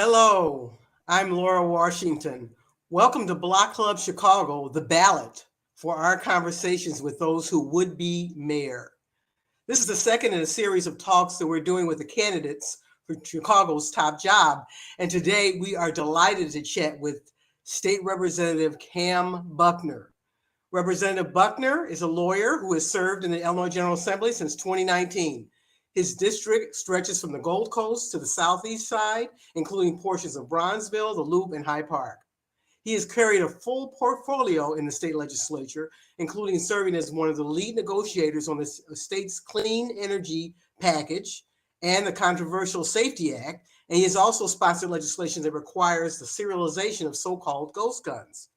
Hello, I'm Laura Washington. Welcome to Block Club Chicago, the Ballot, for our conversations with those who would be mayor. This is the second in a series of talks that we're doing with the candidates for Chicago's top job. And today we are delighted to chat with State Representative Cam Buckner. Representative Buckner is a lawyer who has served in the Illinois General Assembly since 2019. His district stretches from the Gold Coast to the southeast side, including portions of Bronzeville, the Loop, and Hyde Park. He has carried a full portfolio in the state legislature, including serving as one of the lead negotiators on the state's clean energy package and the controversial Safety Act. And he has also sponsored legislation that requires the serialization of so-called ghost guns.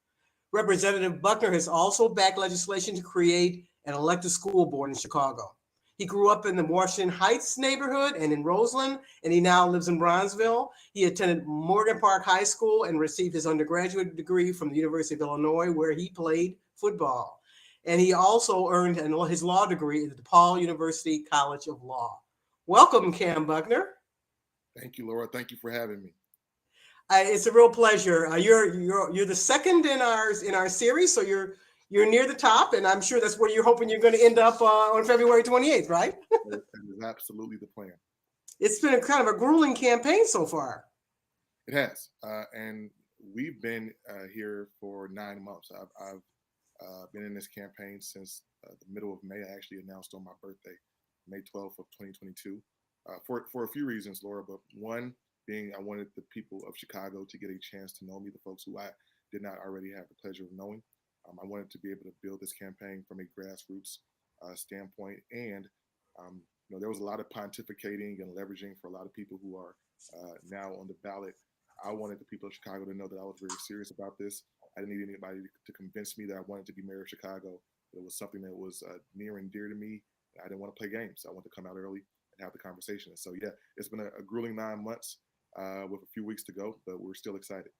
Representative Buckner has also backed legislation to create an elected school board in Chicago. He grew up in the Washington Heights neighborhood and in Roseland, and he now lives in Bronzeville. He attended Morgan Park High School and received his undergraduate degree from the University of Illinois, where he played football. And he also earned his law degree at the DePaul University College of Law. Welcome, Cam Buckner. Thank you, Laura. Thank you for having me. It's a real pleasure. You're the second in our series, so you're near the top, and I'm sure that's where you're hoping you're going to end up on February 28th, right? That is absolutely the plan. It's been a kind of a grueling campaign so far. It has, and we've been here for 9 months. I've been in this campaign since the middle of May. I actually announced on my birthday, May 12th of 2022, for a few reasons, Laura. But one being I wanted the people of Chicago to get a chance to know me, the folks who I did not already have the pleasure of knowing. I wanted to be able to build this campaign from a grassroots standpoint, and there was a lot of pontificating and leveraging for a lot of people who are now on the ballot. I wanted the people of Chicago to know that I was very serious about this. I didn't need anybody to convince me that I wanted to be mayor of Chicago. It was something that was near and dear to me. I didn't want to play games. I wanted to come out early and have the conversation. And so, yeah, it's been a grueling 9 months with a few weeks to go, but we're still excited.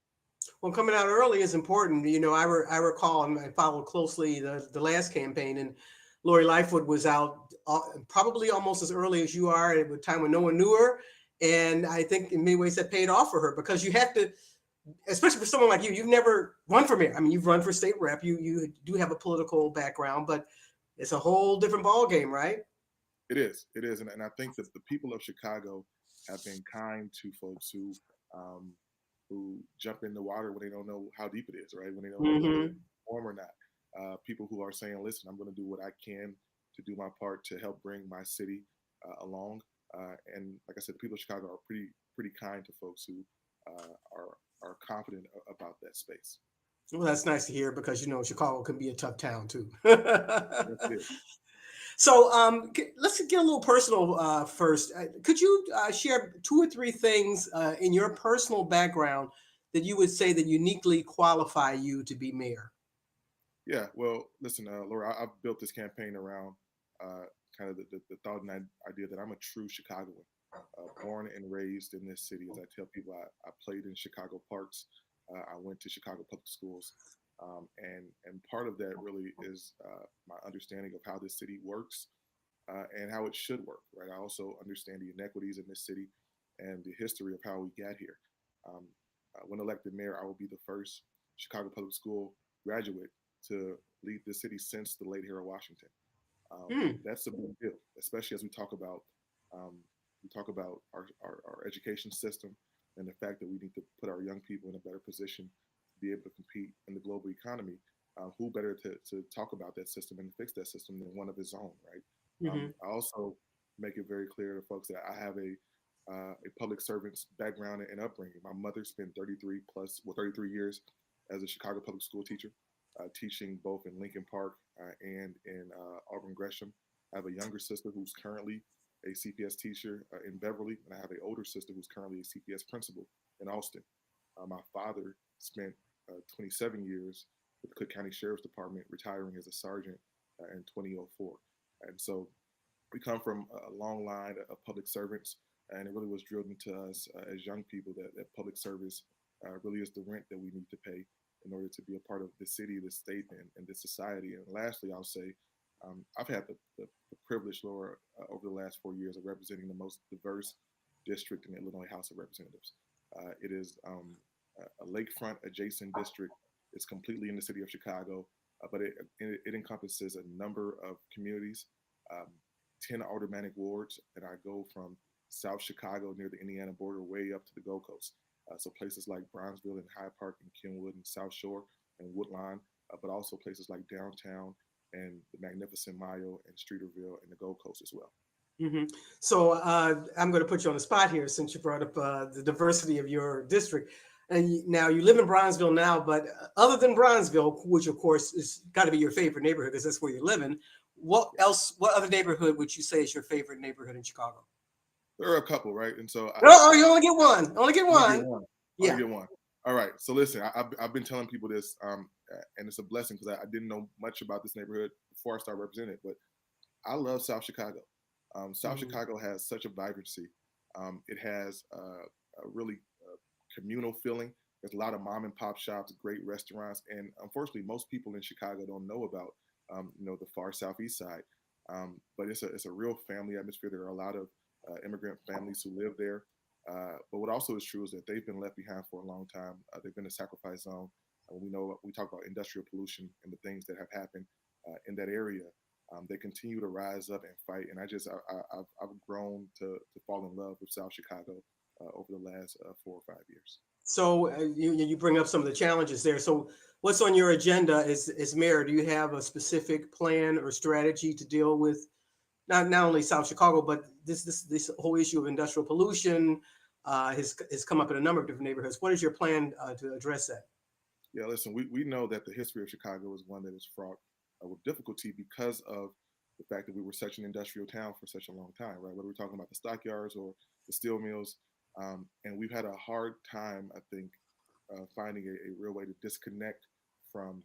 Well, coming out early is important. I recall and I followed closely the last campaign, and Lori Lightfoot was out probably almost as early as you are at a time when no one knew her. And I think in many ways that paid off for her, because you have to, especially for someone like you, you've never run for mayor. I mean, you've run for state rep. You do have a political background, but it's a whole different ballgame, right? It is. And I think that the people of Chicago have been kind to folks who jump in the water when they don't know how deep it is, right? When they don't know whether it's warm or not. People who are saying, listen, I'm going to do what I can to do my part to help bring my city along. And like I said, the people of Chicago are pretty kind to folks who are confident about that space. Well, that's nice to hear, because Chicago can be a tough town too. So let's get a little personal first. Could you share 2 or 3 things in your personal background that you would say that uniquely qualify you to be mayor? Yeah, well, listen, Laura, I've built this campaign around kind of the thought and idea that I'm a true Chicagoan, born and raised in this city. As I tell people, I played in Chicago parks. I went to Chicago public schools. And part of that really is my understanding of how this city works and how it should work, right? I also understand the inequities in this city and the history of how we got here. When elected mayor, I will be the first Chicago public school graduate to lead the city since the late Harold Washington. That's a big deal, especially as we talk about our education system and the fact that we need to put our young people in a better position to be able to compete in the global economy. Who better to talk about that system and fix that system than one of his own, right? I also make it very clear to folks that I have a public servant's background and upbringing. My mother spent 33 years as a Chicago public school teacher, teaching both in Lincoln Park and in Auburn Gresham. I have a younger sister who's currently a CPS teacher in Beverly, and I have an older sister who's currently a CPS principal in Austin. My father spent 27 years with the Cook County Sheriff's Department, retiring as a sergeant in 2004. And so we come from a long line of public servants, and it really was drilled into us as young people that public service really is the rent that we need to pay in order to be a part of the city, the state, and the society. And lastly, I'll say I've had the privilege, Laura, over the last 4 years of representing the most diverse district in the Illinois House of Representatives. It is a lakefront adjacent district. It's completely in the city of Chicago, but it encompasses a number of communities, um, 10 aldermanic wards, and I go from South Chicago near the Indiana border way up to the Gold Coast. So places like Bronzeville and Hyde Park and Kenwood and South Shore and Woodlawn, but also places like downtown and the Magnificent Mile and Streeterville and the Gold Coast as well. Hmm. So I'm going to put you on the spot here since you brought up the diversity of your district. And now you live in Bronzeville now, but other than Bronzeville, which of course is got to be your favorite neighborhood because that's where you're living. What else? What other neighborhood would you say is your favorite neighborhood in Chicago? There are a couple, right? And so Oh, you only get one. Only get only get one. one. Only Yeah. get one. All right. So listen, I've been telling people this, and it's a blessing because I didn't know much about this neighborhood before I started representing it. But I love South Chicago. South Chicago has such a vibrancy. It has a really communal feeling. There's a lot of mom and pop shops, great restaurants, and unfortunately, most people in Chicago don't know about the far southeast side. But it's a real family atmosphere. There are a lot of immigrant families who live there. But what also is true is that they've been left behind for a long time. They've been a sacrifice zone. We talk about industrial pollution and the things that have happened in that area. They continue to rise up and fight, and I've grown to fall in love with South Chicago over the last 4 or 5 years. So you bring up some of the challenges there. So what's on your agenda as mayor? Do you have a specific plan or strategy to deal with not only South Chicago, but this whole issue of industrial pollution has come up in a number of different neighborhoods. What is your plan to address that? Yeah, listen, we know that the history of Chicago is one that is fraught with difficulty because of the fact that we were such an industrial town for such a long time, right? Whether we're talking about the stockyards or the steel mills, and we've had a hard time, I think, finding a real way to disconnect from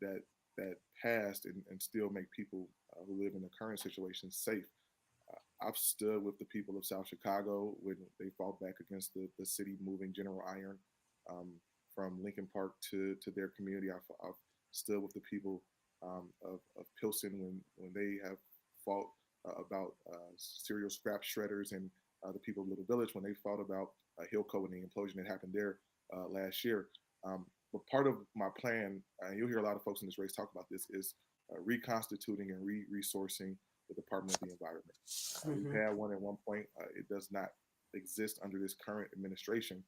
that past and still make people who live in the current situation safe. I've stood with the people of South Chicago when they fought back against the city moving General Iron um, from Lincoln Park to their community. I've stood with the people of Pilsen when they have fought about cereal scrap shredders and the people of Little Village when they fought about Hillco and the implosion that happened there last year. But part of my plan, and you'll hear a lot of folks in this race talk about this, is reconstituting and resourcing the Department of the Environment. We've had one at one point. It does not exist under this current administration.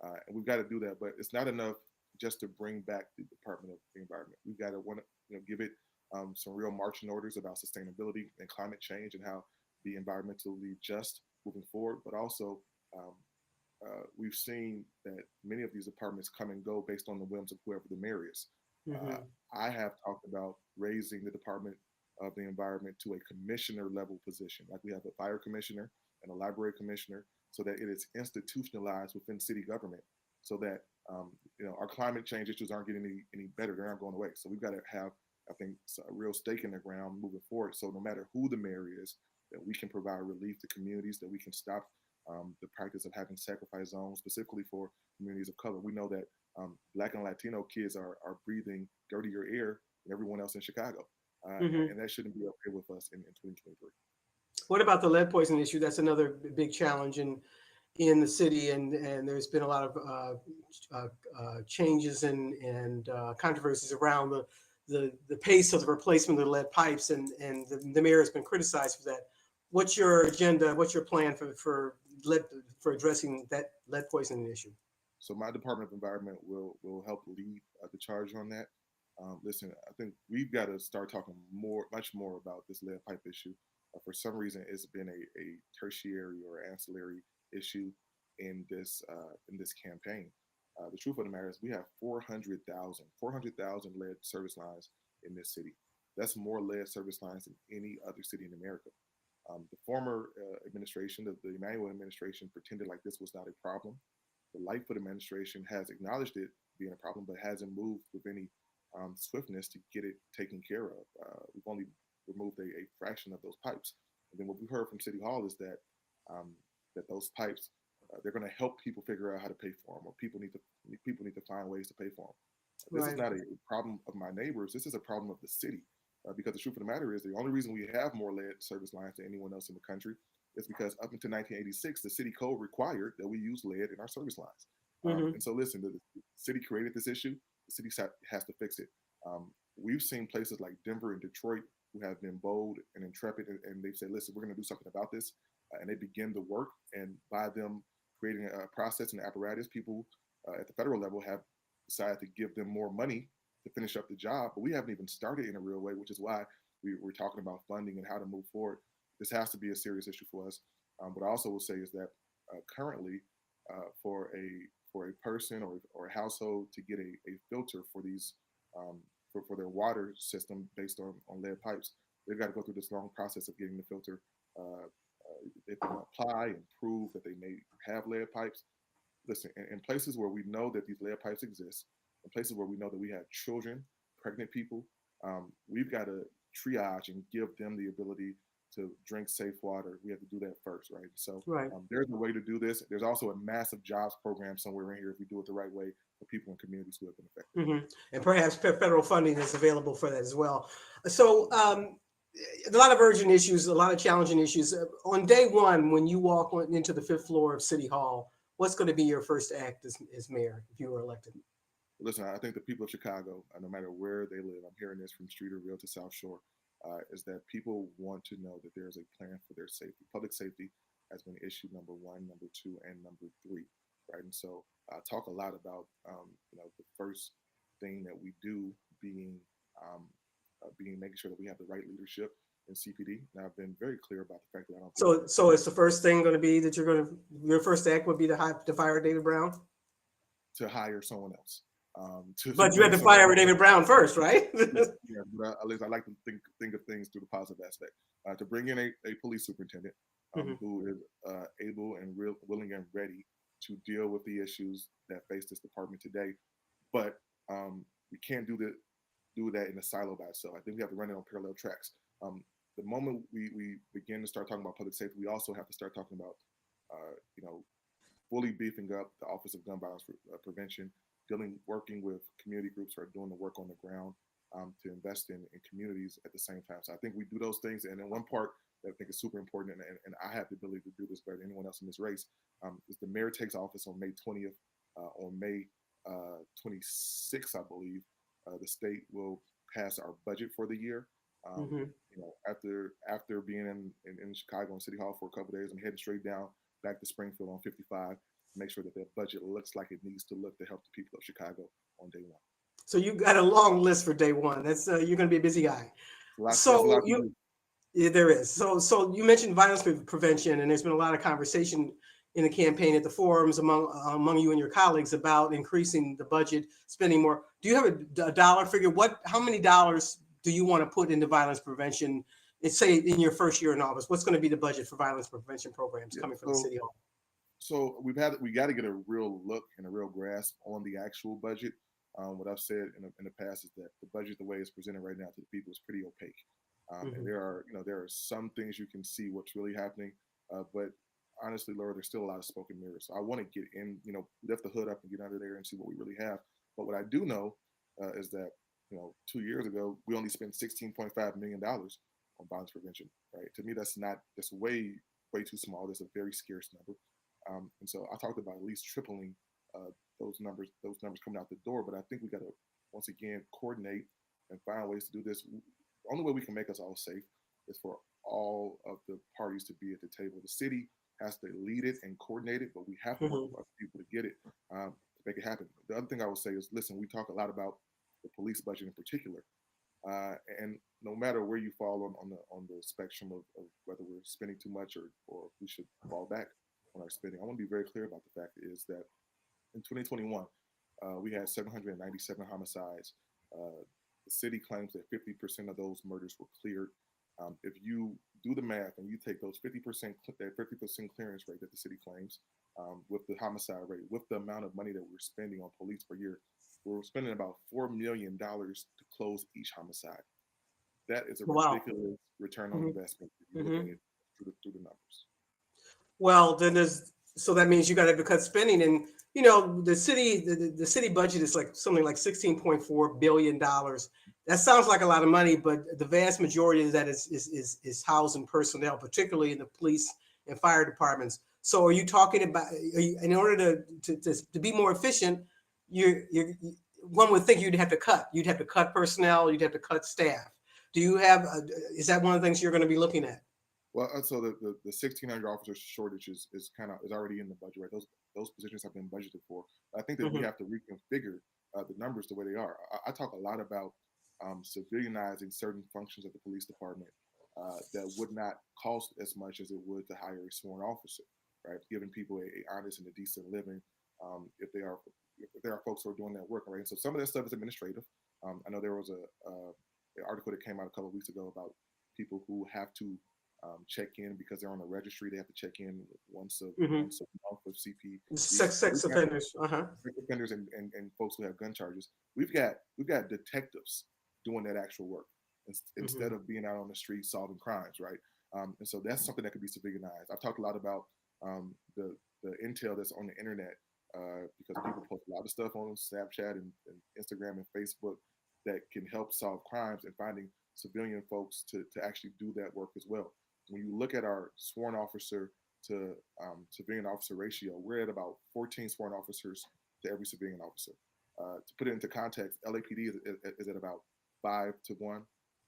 And we've got to do that, but it's not enough just to bring back the Department of the Environment. We've got to give it some real marching orders about sustainability and climate change and how be environmentally just moving forward. But also, we've seen that many of these departments come and go based on the whims of whoever the mayor is. I have talked about raising the Department of the Environment to a commissioner level position, like we have a fire commissioner and a library commissioner, so that it is institutionalized within city government, so that our climate change issues aren't getting any better; they're not going away. So we've got to have, I think, a real stake in the ground moving forward. So no matter who the mayor is, that we can provide relief to communities, that we can stop the practice of having sacrifice zones, specifically for communities of color. We know that Black and Latino kids are breathing dirtier air than everyone else in Chicago. And that shouldn't be okay with us in 2023. What about the lead poisoning issue? That's another big challenge in the city, and there's been a lot of changes and controversies around the pace of the replacement of the lead pipes, and the mayor has been criticized for that. What's your agenda? What's your plan for addressing that lead poisoning issue? So my Department of Environment will help lead the charge on that. Listen, I think we've got to start talking much more about this lead pipe issue. For some reason, it's been a tertiary or ancillary issue in this campaign. The truth of the matter is we have 400,000 lead service lines in this city. That's more lead service lines than any other city in America. The former administration, the Emanuel administration, pretended like this was not a problem. The Lightfoot administration has acknowledged it being a problem, but hasn't moved with any swiftness to get it taken care of. We've only removed a fraction of those pipes. And then what we heard from City Hall is that that those pipes they're going to help people figure out how to pay for them, or people need to find ways to pay for them. This is not a problem of my neighbors. This is a problem of the city. Because the truth of the matter is, the only reason we have more lead service lines than anyone else in the country is because up until 1986, the city code required that we use lead in our service lines. Mm-hmm. And so, listen, the city created this issue. The city has to fix it. We've seen places like Denver and Detroit who have been bold and intrepid, and they've said, listen, we're going to do something about this. And they begin the work. And by them creating a process and apparatus, people at the federal level have decided to give them more money to finish up the job. But we haven't even started in a real way, which is why we're talking about funding and how to move forward. This has to be a serious issue for us. What I also will say is that currently, for a person or a household to get a filter for these for their water system based on lead pipes, they've got to go through this long process of getting the filter. They can apply and prove that they may have lead pipes. Listen, in places where we know that these lead pipes exist, in places where we know that we have children, pregnant people, we've got to triage and give them the ability to drink safe water. We have to do that first, right? So Right. There's a way to do this. There's also a massive jobs program somewhere in here if we do it the right way for people in communities who have been affected. Mm-hmm. And perhaps federal funding is available for that as well. So a lot of urgent issues, a lot of challenging issues. On day one, when you walk into the 5th floor of City Hall, what's going to be your first act as mayor if you were elected? Listen, I think the people of Chicago, no matter where they live, I'm hearing this from Street or Real to South Shore, is that people want to know that there's a plan for their safety. Public safety has been issue number 1, number 2, and number 3, right? And so I talk a lot about, the first thing that we do being making sure that we have the right leadership in CPD. And I've been very clear about the fact that I don't. So it's the first thing going to be that your first act would be to fire David Brown? To hire someone else. But you had to fire David Brown first, right? Yeah, but at least I like to think of things through the positive aspect. To bring in a police superintendent who is able and willing and ready to deal with the issues that face this department today, but we can't do that in a silo by itself. I think we have to run it on parallel tracks. The moment we begin to start talking about public safety, we also have to start talking about, fully beefing up the Office of Gun Violence Prevention, working with community groups who are doing the work on the ground to invest in communities at the same time. So I think we do those things. And then one part that I think is super important, and I have the ability to do this better than anyone else in this race, is the mayor takes office on May 20th. On May 26th, I believe, the state will pass our budget for the year. After being in Chicago and City Hall for a couple of days, I'm heading straight down back to Springfield on 55 to make sure that budget looks like it needs to look to help the people of Chicago on day one. So you got a long list for day one. That's you're going to be a busy guy. Yeah, there is. So you mentioned violence prevention, and there's been a lot of conversation in the campaign at the forums among you and your colleagues about increasing the budget, spending more. Do you have a dollar figure? How many dollars do you want to put into violence prevention? Let's say in your first year in office, what's going to be the budget for violence prevention programs coming from the City Hall? So we got to get a real look and a real grasp on the actual budget. What I've said in the past is that the budget, the way it's presented right now to the people, is pretty opaque. And there are some things you can see what's really happening, but honestly, Laura, there's still a lot of smoke and mirrors. So I want to get in, lift the hood up and get under there and see what we really have. But what I do know is that 2 years ago we only spent $16.5 million on violence prevention. Right? To me, that's way too small. That's a very scarce number. And so I talked about at least tripling those numbers coming out the door. But I think we got to once again coordinate and find ways to do this. The only way we can make us all safe is for all of the parties to be at the table. The city has to lead it and coordinate it, but we have to work with other people to get it, to make it happen. The other thing I would say is, listen, we talk a lot about the police budget in particular, and no matter where you fall on the spectrum of whether we're spending too much or we should fall back on our spending, I want to be very clear about the fact is that in 2021, we had 797 homicides. The city claims that 50% of those murders were cleared. If you do the math and you take those 50% clearance rate that the city claims with the homicide rate, with the amount of money that we're spending on police per year, we're spending about $4 million to close each homicide. That is a ridiculous return on investment if you look at it through the numbers. Well, so that means you got to cut spending, and the city budget is like something like $16.4 billion. That sounds like a lot of money, but the vast majority of that is housed in personnel, particularly in the police and fire departments. So are you talking about, in order to be more efficient, you're one would think you'd have to cut personnel, you'd have to cut staff. Do you have, is that one of the things you're going to be looking at? Well, so the 1,600 officer shortage is already in the budget, right? Those positions have been budgeted for. I think that we Mm-hmm. have to reconfigure the numbers the way they are. I talk a lot about civilianizing certain functions of the police department that would not cost as much as it would to hire a sworn officer, right? Giving people a honest and a decent living, if they are folks who are doing that work, right? And so some of that stuff is administrative. I know there was an article that came out a couple of weeks ago about people who have to check in because they're on the registry. They have to check in once a Mm-hmm. month with CP. Sex offenders. Uh-huh. Sex offenders and folks who have gun charges. We've got detectives doing that actual work instead Mm-hmm. of being out on the street solving crimes, right? And so that's something that could be civilianized. I've talked a lot about the intel that's on the internet because people post a lot of stuff on Snapchat and Instagram and Facebook that can help solve crimes, and finding civilian folks to actually do that work as well. When you look at our sworn officer to civilian officer ratio, we're at about 14 sworn officers to every civilian officer. To put it into context, LAPD is at about 5-1,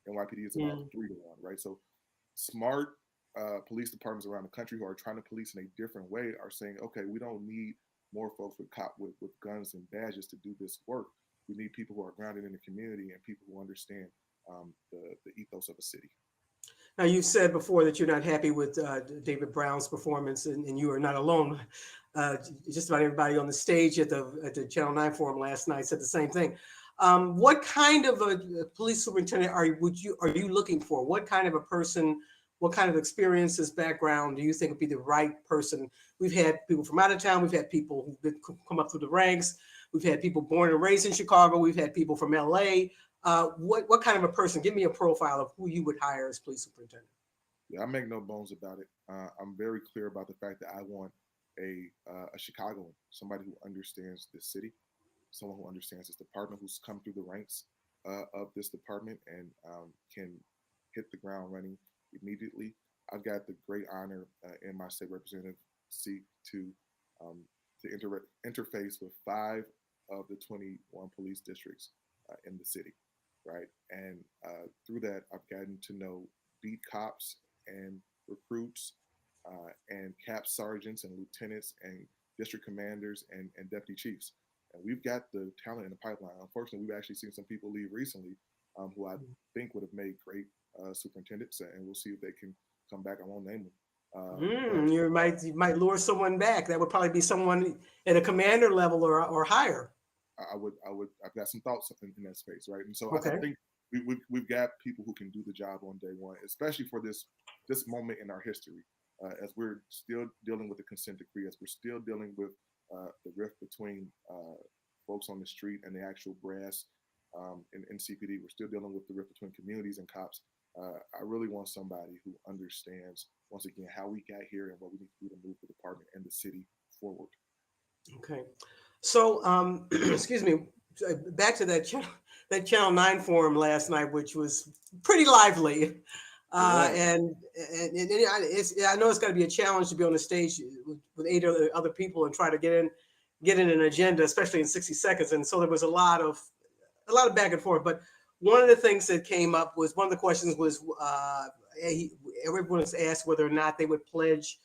NYPD is about 3-1, right? So smart police departments around the country who are trying to police in a different way are saying, okay, we don't need more folks with guns and badges to do this work. We need people who are grounded in the community and people who understand the ethos of a city. Now, you said before that you're not happy with David Brown's performance, and you are not alone. Just about everybody on the stage at the Channel 9 forum last night said the same thing. What kind of a police superintendent are you looking for? What kind of a person? What kind of experiences, background do you think would be the right person? We've had people from out of town. We've had people who've come up through the ranks. We've had people born and raised in Chicago. We've had people from LA. What kind of a person? Give me a profile of who you would hire as police superintendent. Yeah, I make no bones about it. I'm very clear about the fact that I want a Chicagoan, somebody who understands this city, someone who understands this department, who's come through the ranks of this department and can hit the ground running immediately. I've got the great honor in my state representative seat to interface with 5 of the 21 police districts in the city, right? And through that, I've gotten to know beat cops and recruits and cap sergeants and lieutenants and district commanders and deputy chiefs. And we've got the talent in the pipeline. Unfortunately, we've actually seen some people leave recently who I think would have made great superintendents, and we'll see if they can come back. I won't name them. You might lure someone back. That would probably be someone at a commander level or higher. I've got some thoughts in that space, right? And so Okay. I think we've got people who can do the job on day one, especially for this moment in our history, as we're still dealing with the consent decree, as we're still dealing with the rift between folks on the street and the actual brass in CPD. We're still dealing with the rift between communities and cops. I really want somebody who understands, once again, how we got here and what we need to do to move the department and the city forward. Okay. So, excuse me, back to that Channel 9 forum last night, which was pretty lively. And I know it's got to be a challenge to be on the stage with 8 other people and try to get in an agenda, especially in 60 seconds. And so there was a lot of back and forth. But one of the things that came up was, one of the questions was, everyone was asked whether or not they would pledge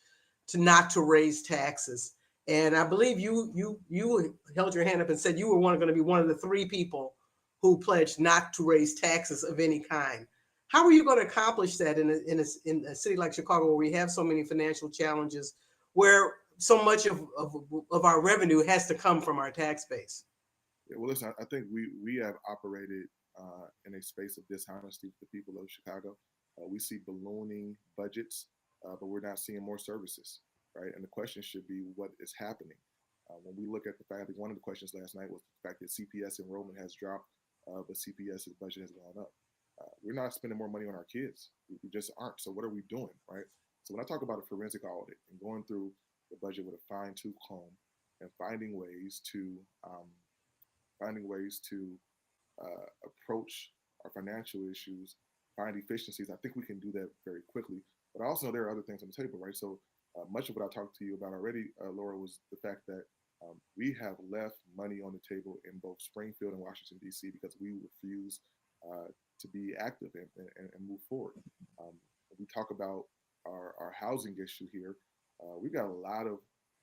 not to raise taxes. And I believe you held your hand up and said you were going to be one of the 3 people who pledged not to raise taxes of any kind. How are you going to accomplish that in a city like Chicago, where we have so many financial challenges, where so much of our revenue has to come from our tax base? Yeah, well, listen, I think we have operated in a space of dishonesty with the people of Chicago. We see ballooning budgets, but we're not seeing more services, right? And the question should be, what is happening? When we look at the fact that one of the questions last night was the fact that CPS enrollment has dropped, but CPS's budget has gone up. We're not spending more money on our kids. We just aren't. So what are we doing, right? So when I talk about a forensic audit and going through the budget with a fine-tooth comb and finding ways to approach our financial issues, find efficiencies, I think we can do that very quickly. But I also know there are other things on the table, right? So Much of what I talked to you about already, Laura, was the fact that we have left money on the table in both Springfield and Washington, D.C. because we refuse to be active and move forward. Um, we talk about our housing issue here. We've got a lot of,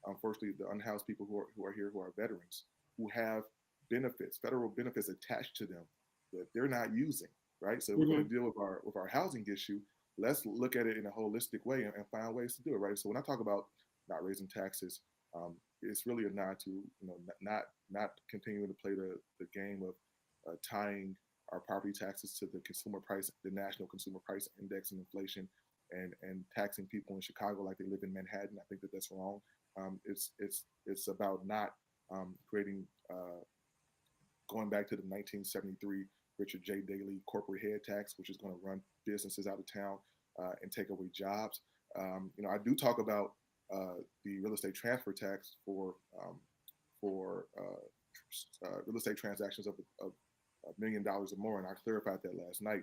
unfortunately, the unhoused people who are here, who are veterans, who have benefits, federal benefits attached to them that they're not using, right? So if we're going to deal with our housing issue, let's look at it in a holistic way and find ways to do it, right? So when I talk about not raising taxes, it's really a nod to not continuing to play the game of tying our property taxes to the consumer price, the national consumer price index and inflation, and taxing people in Chicago like they live in Manhattan. I think that that's wrong. It's about not creating going back to the 1973 Richard J. Daley corporate head tax, which is going to run businesses out of town and take away jobs. I do talk about the real estate transfer tax for real estate transactions of $1 million or more, and I clarified that last night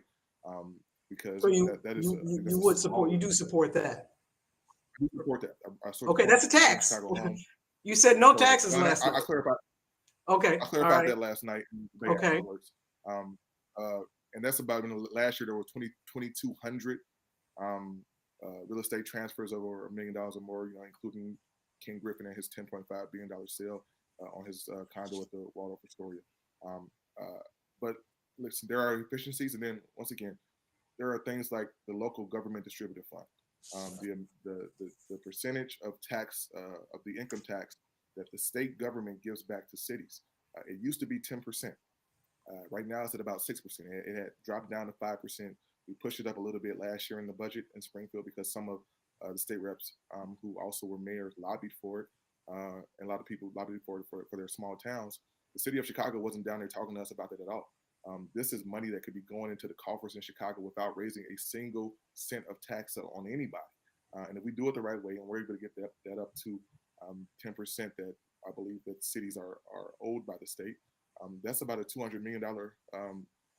because So that is you would support, you do support that. I support that. I Okay, that's a tax. Chicago homes. You said no So, taxes last night. I clarified. Okay, I clarified that last night. Okay. Afterwards. And that's about last year there were 2,200 real estate transfers over $1 million or more, including King Griffin and his $10.5 billion sale on his condo at the Waldorf Astoria. But listen, there are efficiencies, and then once again, there are things like the local government distributive fund, the percentage of tax of the income tax that the state government gives back to cities. It used to be 10%. Right now, it's at about 6%. It had dropped down to 5%. We pushed it up a little bit last year in the budget in Springfield because some of the state reps who also were mayors lobbied for it, and a lot of people lobbied for it for their small towns. The city of Chicago wasn't down there talking to us about that at all. This is money that could be going into the coffers in Chicago without raising a single cent of tax on anybody. And if we do it the right way and we're able to get that up to 10% that I believe that cities are owed by the state, that's about a $200 million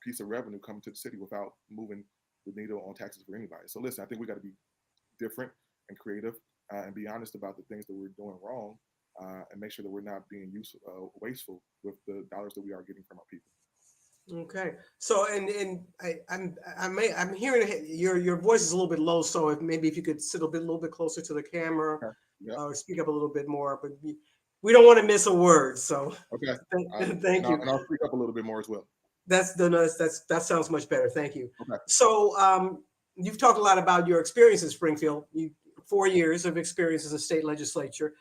piece of revenue coming to the city without moving the needle on taxes for anybody. So listen, I think we got to be different and creative and be honest about the things that we're doing wrong and make sure that we're not being wasteful with the dollars that we are getting from our people. Okay. So and I'm hearing your voice is a little bit low. So if you could sit a little bit closer to the camera Okay. Yep. or speak up a little bit more, but we don't want to miss a word. So okay. Thank you. And I'll speak up a little bit more as well. That sounds much better. Thank you. Okay. So you've talked a lot about your experience in Springfield. 4 years of experience as a state legislator.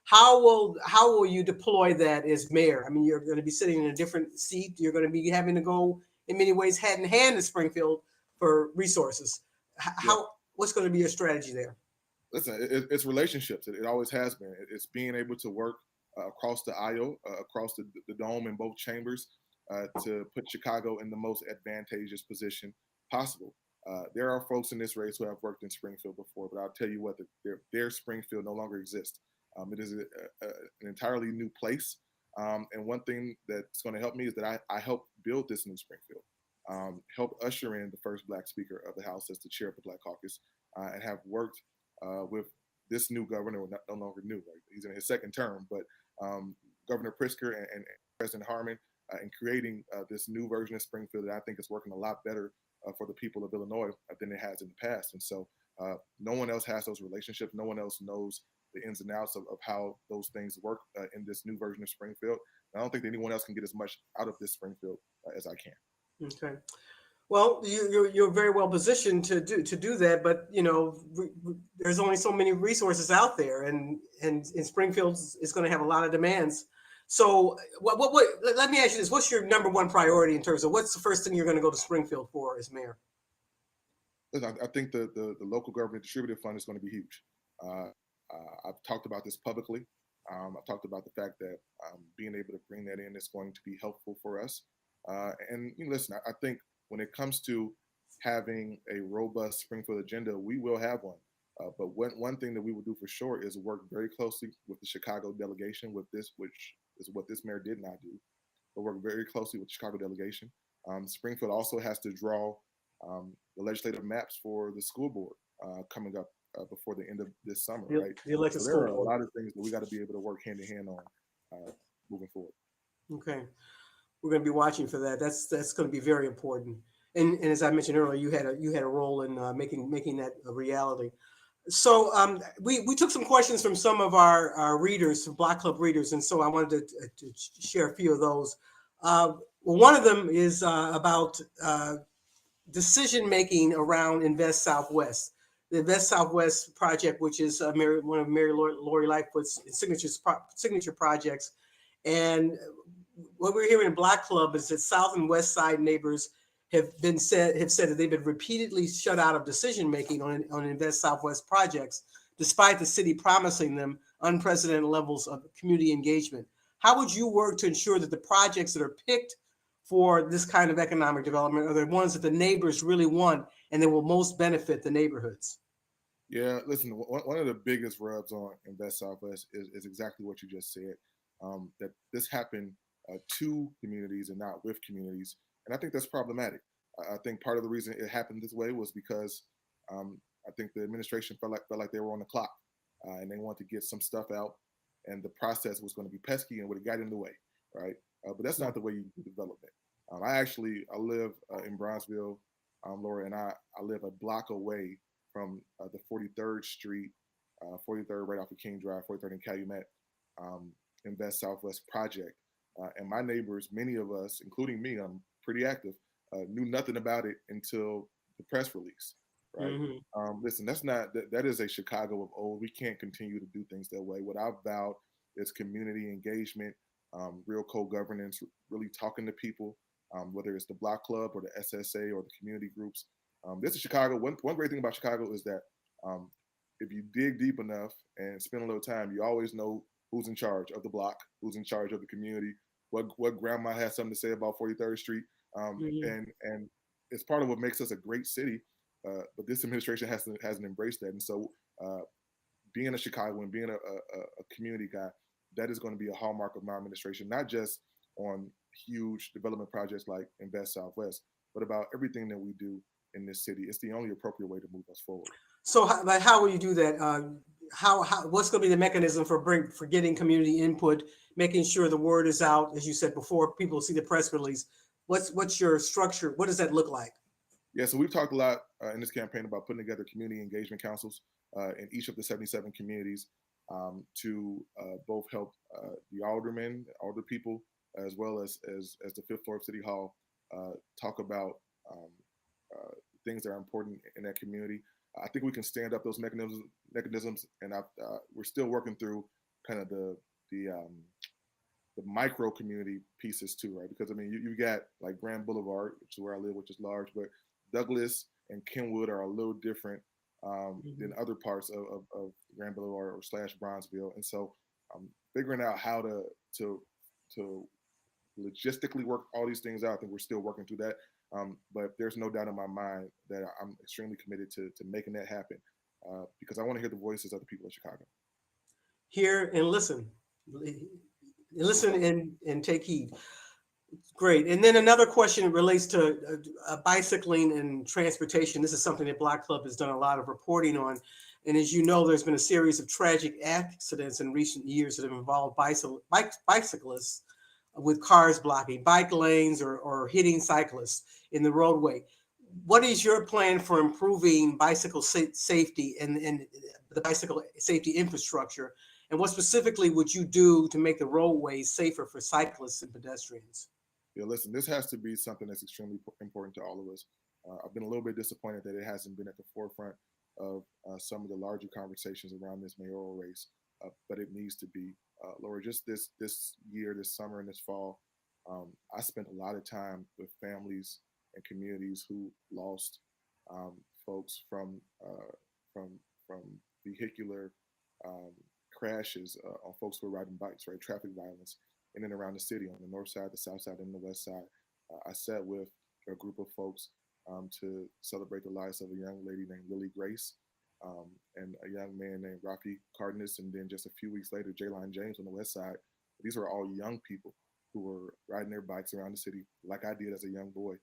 How will you deploy that as mayor? I mean, you're going to be sitting in a different seat. You're going to be having to go in many ways hand in hand to Springfield for resources. What's going to be your strategy there? Listen, it's relationships. It always has been. It's being able to work across the aisle, across the dome in both chambers to put Chicago in the most advantageous position possible. There are folks in this race who have worked in Springfield before, but I'll tell you what, their Springfield no longer exists. It is an entirely new place. And one thing that's going to help me is that I helped build this new Springfield, help usher in the first Black Speaker of the House as the chair of the Black Caucus, and have worked with this new governor, no longer new, right? He's in his second term, but Governor Pritzker and President Harmon in creating this new version of Springfield that I think is working a lot better for the people of Illinois than it has in the past. And so no one else has those relationships. No one else knows the ins and outs of how those things work in this new version of Springfield. And I don't think that anyone else can get as much out of this Springfield as I can. Okay. Well, you're very well positioned to do that, but there's only so many resources out there, and Springfield is going to have a lot of demands. So, what? Let me ask you this: what's your number one priority in terms of what's the first thing you're going to go to Springfield for as mayor? I think the local government distributive fund is going to be huge. I've talked about this publicly. I've talked about the fact that being able to bring that in is going to be helpful for us. And listen, I think when it comes to having a robust Springfield agenda, we will have one. But one thing that we will do for sure is work very closely with the Chicago delegation with this, which is what this mayor did not do. But work very closely with the Chicago delegation. Springfield also has to draw the legislative maps for the school board coming up before the end of this summer, the, right? the elected So there school are a board. lot of things that we got to be able to work hand in hand on moving forward. Okay, we're going to be watching for that. That's going to be very important. And as I mentioned earlier, you had a role in making that a reality. So we took some questions from some of our readers, some Block Club readers, and so I wanted to share a few of those. Well, one of them is about decision making around Invest Southwest. The Invest Southwest project, which is one of Mary Lori Lightfoot's signature projects, and what we're hearing in Black Club is that South and West Side neighbors have said that they've been repeatedly shut out of decision making on Invest Southwest projects, despite the city promising them unprecedented levels of community engagement. How would you work to ensure that the projects that are picked for this kind of economic development are the ones that the neighbors really want and that will most benefit the neighborhoods? Yeah, listen, one of the biggest rubs on Invest Southwest is exactly what you just said. That this happened to communities and not with communities, and I think that's problematic. I think part of the reason it happened this way was because I think the administration felt like they were on the clock, and they wanted to get some stuff out, and the process was going to be pesky and would have got in the way, right? But that's not the way you do development. I live in Bronzeville, Laura, and I live a block away from the 43rd Street, 43rd right off of King Drive, 43rd and Calumet, Invest Southwest project. And my neighbors, many of us, including me, I'm pretty active, knew nothing about it until the press release, right? Mm-hmm. Listen, that is a Chicago of old. We can't continue to do things that way. What I've vowed is community engagement, real co-governance, really talking to people, whether it's the Block Club or the SSA or the community groups. This is Chicago. One great thing about Chicago is that if you dig deep enough and spend a little time, you always know who's in charge of the block, who's in charge of the community, what grandma has something to say about 43rd Street, Mm-hmm. and it's part of what makes us a great city. But this administration hasn't embraced that, and so being a Chicagoan, being a community guy, that is going to be a hallmark of my administration, not just on huge development projects like Invest Southwest, but about everything that we do in this city. It's the only appropriate way to move us forward. So, how will you do that? What's going to be the mechanism for getting community input, making sure the word is out, as you said before, people see the press release. What's your structure? What does that look like? Yeah, so we've talked a lot in this campaign about putting together community engagement councils in each of the 77 communities to both help the aldermen, alder people, as well as the fifth floor of City Hall talk about um, things that are important in that community. I think we can stand up those mechanisms, and we're still working through kind of the micro community pieces too, right? Because I mean, you got like Grand Boulevard, which is where I live, which is large, but Douglas and Kenwood are a little different than other parts of Grand Boulevard or slash Bronzeville, and so figuring out how to logistically work all these things out. I think we're still working through that, but there's no doubt in my mind that I'm extremely committed to making that happen because I want to hear the voices of the people of Chicago. Hear and listen. Listen and take heed. Great. And then another question relates to bicycling and transportation. This is something that Block Club has done a lot of reporting on. And as you know, there's been a series of tragic accidents in recent years that have involved bicyclists with cars blocking bike lanes or hitting cyclists in the roadway. What is your plan for improving bicycle safety and the bicycle safety infrastructure? And what specifically would you do to make the roadways safer for cyclists and pedestrians? Yeah, listen, this has to be something that's extremely important to all of us. I've been a little bit disappointed that it hasn't been at the forefront of some of the larger conversations around this mayoral race, but it needs to be. Laura, just this year, this summer, and this fall, I spent a lot of time with families and communities who lost folks from from vehicular um, crashes on folks who are riding bikes, right? Traffic violence in and around the city on the north side, the south side, and the west side. I sat with a group of folks to celebrate the lives of a young lady named Lily Grace and a young man named Rafi Cardenas, and then just a few weeks later, Jaylon James on the west side. These were all young people who were riding their bikes around the city, like I did as a young boy,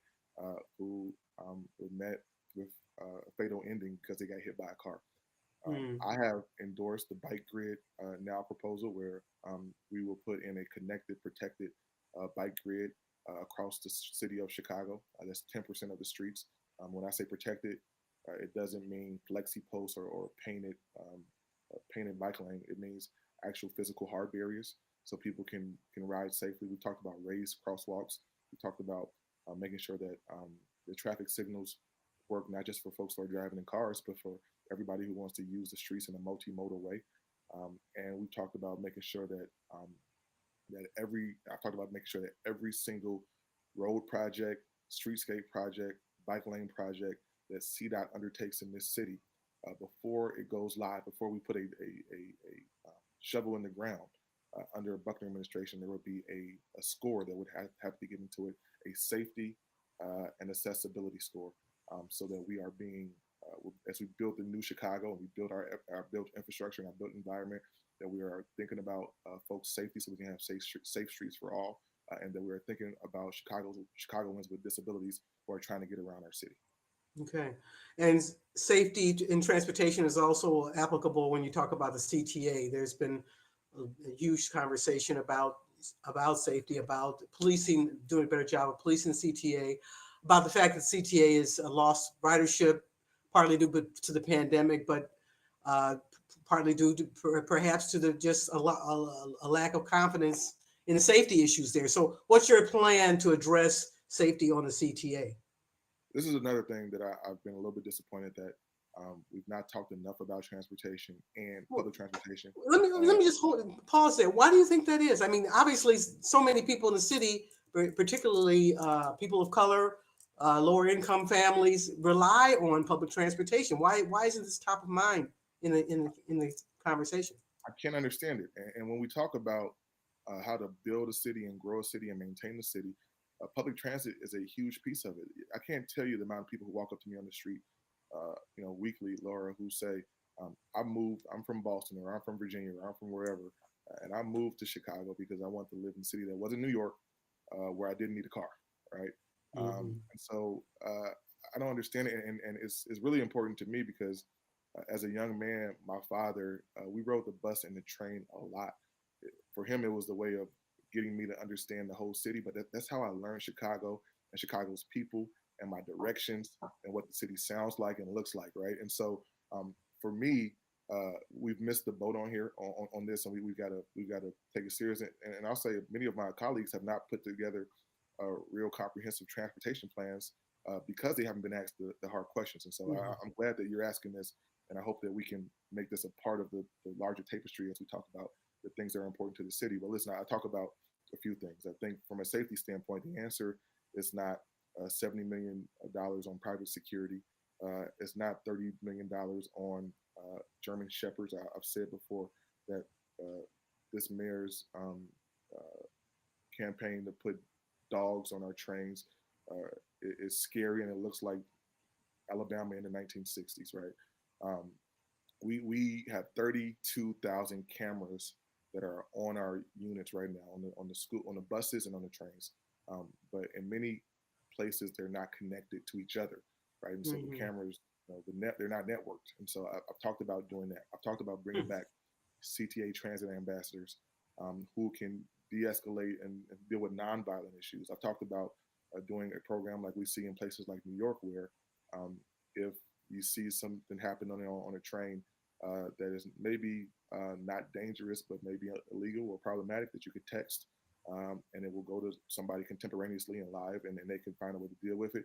who were met with a fatal ending because they got hit by a car. Mm. I have endorsed the bike grid now proposal where we will put in a connected, protected bike grid across the city of Chicago. That's 10% of the streets. When I say protected, it doesn't mean flexi posts or painted bike lane. It means actual physical hard barriers so people can ride safely. We talked about raised crosswalks. We talked about making sure that the traffic signals work not just for folks who are driving in cars, but for everybody who wants to use the streets in a multimodal way. And we talked about making sure that I talked about making sure that every single road project, streetscape project, bike lane project that CDOT undertakes in this city, before it goes live, before we put a shovel in the ground under a Buckner administration, there would be a score that would have to be given to it, a safety and accessibility score, so that we are being, as we build the new Chicago and we build our built infrastructure and our built environment, that we are thinking about folks' safety so we can have safe streets for all, and that we are thinking about Chicagoans with disabilities who are trying to get around our city. Okay. And safety in transportation is also applicable when you talk about the CTA. There's been a huge conversation about safety, about policing, doing a better job of policing CTA, about the fact that CTA is a lost ridership, partly due to the pandemic, but uh, partly due to perhaps to the just a lack of confidence in the safety issues there. So, what's your plan to address safety on the CTA? This is another thing that I've been a little bit disappointed that we've not talked enough about transportation and public transportation. Let me just pause there. Why do you think that is? I mean, obviously, so many people in the city, particularly people of color, lower income families, rely on public transportation. Why isn't this top of mind in the conversation? I can't understand it. And when we talk about how to build a city and grow a city and maintain the city, public transit is a huge piece of it. I can't tell you the amount of people who walk up to me on the street, weekly, Laura, who say, I'm from Boston or I'm from Virginia or I'm from wherever, and I moved to Chicago because I want to live in a city that wasn't New York, where I didn't need a car, right? Mm-hmm. And so I don't understand it, and it's really important to me because as a young man, my father, we rode the bus and the train a lot. For him, it was the way of getting me to understand the whole city. But that's how I learned Chicago and Chicago's people and my directions and what the city sounds like and looks like, right? And so for me, we've missed the boat on here on this, and we've got to take it serious. And I'll say many of my colleagues have not put together real comprehensive transportation plans because they haven't been asked the hard questions. And so Mm-hmm. I'm glad that you're asking this, and I hope that we can make this a part of the larger tapestry as we talk about the things that are important to the city. But listen, I talk about a few things. I think from a safety standpoint, the answer is not $70 million on private security. It's not $30 million on German shepherds. I've said before that this mayor's campaign to put dogs on our trains is scary, and it looks like Alabama in the 1960s, right? Um, we have 32,000 cameras that are on our units right now on the buses and on the trains. But in many places, they're not connected to each other, right? And so the Mm-hmm. cameras, they're not networked. And so I've talked about doing that. I've talked about bringing back CTA transit ambassadors who can de-escalate and deal with nonviolent issues. I've talked about doing a program like we see in places like New York, where if you see something happen on a train that is maybe not dangerous, but maybe illegal or problematic, that you could text, and it will go to somebody contemporaneously and live, and they can find a way to deal with it.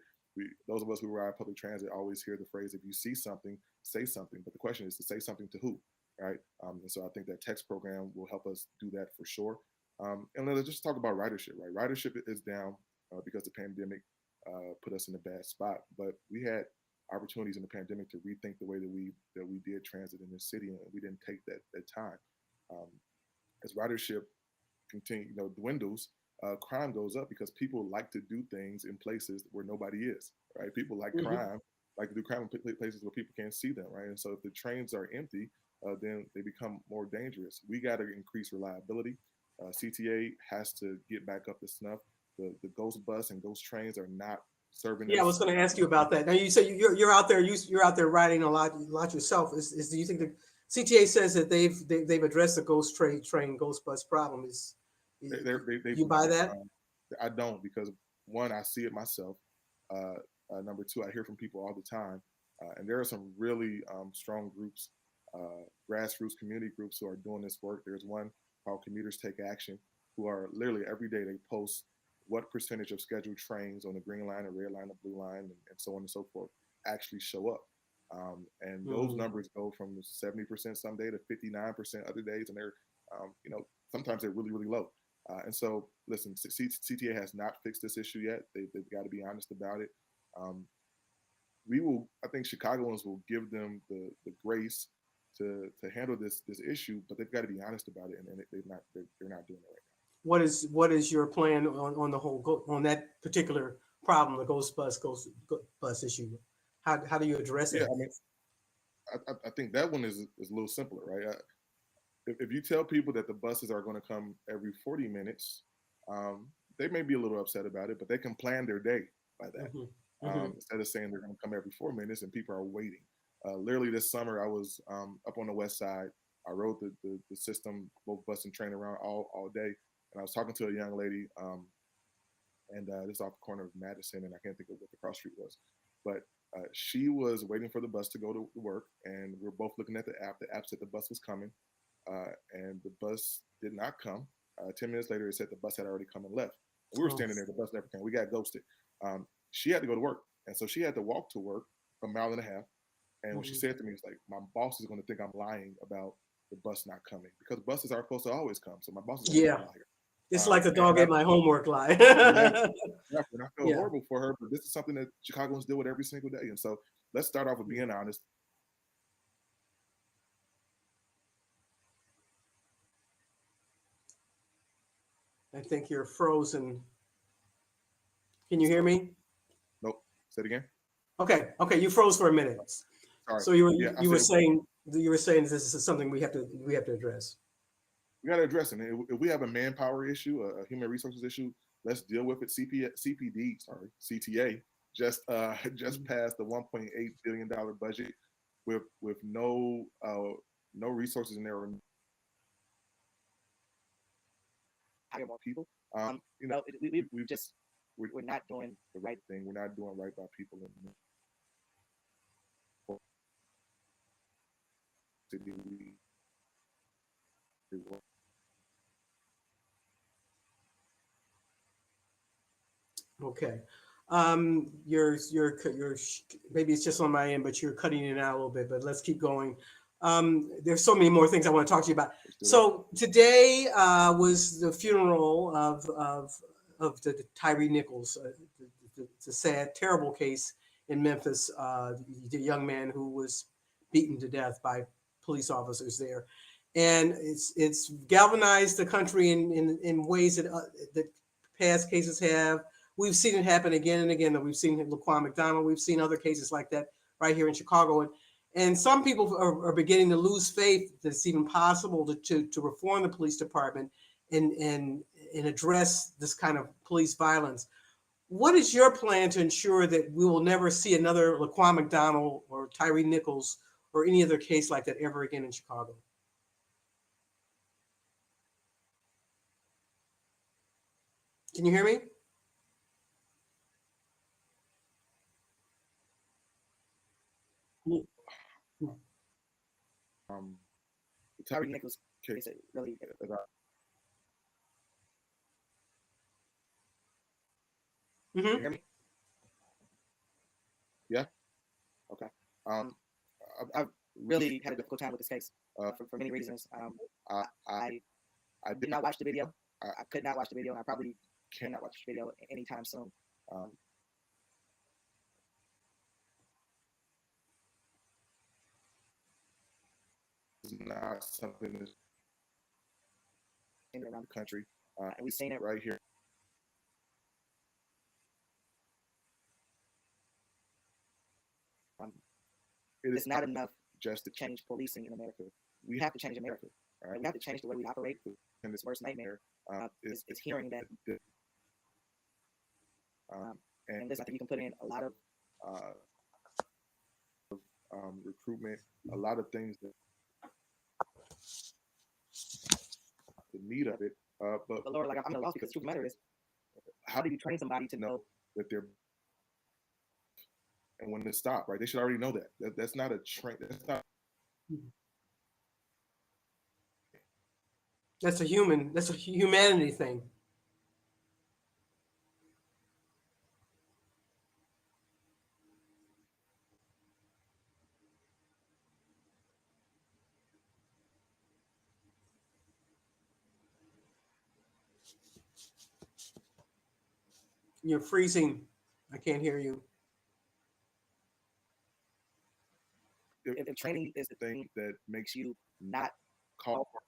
Those of us who ride public transit always hear the phrase, if you see something, say something. But the question is to say something to who, right? And so I think that text program will help us do that for sure. And let's just talk about ridership, right? Ridership is down because the pandemic put us in a bad spot. But we had opportunities in the pandemic to rethink the way that we did transit in this city, and we didn't take that time. Um, as ridership dwindles, crime goes up because people like to do things in places where nobody is, right? People Mm-hmm. like to do crime in places where people can't see them, right? And so if the trains are empty, then they become more dangerous. We got to increase reliability. CTA has to get back up to snuff. The ghost bus and ghost trains are not serving Yeah, I was as going to ask you about that. Now you say you're out there you're out there riding a lot yourself. Is do you think the CTA says that they've addressed the ghost bus problem? they've You buy not. that? I don't, because one, I see it myself. Uh, Number two, I hear from people all the time, and there are some really strong groups, grassroots community groups who are doing this work. There's one called Commuters Take Action, who are literally every day they post what percentage of scheduled trains on the green line, the red line, the blue line, and so on and so forth actually show up. And those numbers go from 70% some day to 59% other days, and they're, sometimes they're really, really low. And so, listen, CTA has not fixed this issue yet. They've got to be honest about it. I think Chicagoans will give them the grace to handle this issue, but they've got to be honest about it, and they're not doing it right What is your plan on the whole on that particular problem, the ghost bus issue? How do you address now. Yeah, it? I mean, I think that one is a little simpler, right? If you tell people that the buses are going to come every 40 minutes, they may be a little upset about it, but they can plan their day by that. Instead of saying they're going to come every 4 minutes and people are waiting. Literally this summer, I was up on the west side. I rode the system, both bus and train around all day. And I was talking to a young lady, and this is off the corner of Madison, and I can't think of what the cross street was. But she was waiting for the bus to go to work, and we were both looking at the app. The app said the bus was coming, and the bus did not come. 10 minutes later, it said the bus had already come and left. And we were standing there, the bus never came. We got ghosted. She had to go to work, and so she had to walk to work a mile and a half. And what she said to me is like, my boss is going to think I'm lying about the bus not coming, because buses are supposed to always come. So my boss is going to think I'm lying. It's like the dog ate my homework lie. And I feel horrible for her, but this is something that Chicagoans deal with every single day. And so let's start off with being honest. I think you're frozen. Can you hear me? Nope. Say it again. Okay. You froze for a minute. Sorry. So you were saying this is something we have to address. We got to address it. If we have a manpower issue, a human resources issue, let's deal with it. CTA just passed the $1.8 billion budget with no resources in there. Hire more people. We're not doing the right thing. We're not doing right by people in the city. Okay. You're maybe it's just on my end, but you're cutting it out a little bit. But let's keep going. There's so many more things I want to talk to you about. So today was the funeral of the Tyree Nichols. It's a sad, terrible case in Memphis. The young man who was beaten to death by police officers there, and it's galvanized the country in ways that past cases have. We've seen it happen again and again. That we've seen Laquan McDonald. We've seen other cases like that right here in Chicago. And some people are beginning to lose faith that it's even possible to reform the police department and address this kind of police violence. What is your plan to ensure that we will never see another Laquan McDonald or Tyree Nichols or any other case like that ever again in Chicago? Can you hear me? The Tyree Nichols case really. Mm-hmm. You hear me? Yeah. Okay. I've really had a difficult time with this case for many reasons. I did not watch the video. I could not watch the video. I probably cannot watch the video anytime soon. It's not something that's around the country, and we've seen it right here. It is not enough just to change policing in America. We have to change America. Right? We have to change the way we operate. And this worst nightmare is hearing that And listen, I think you can put in a lot of uh, recruitment, a lot of things that the need of it. But But Lord, like I'm at a loss because the truth of the matter is, how do you train somebody to know? that they're and when to stop, right? They should already know that. That's not a train. That's not. That's a humanity thing. You're freezing. I can't hear you. If training is the thing that makes you not call for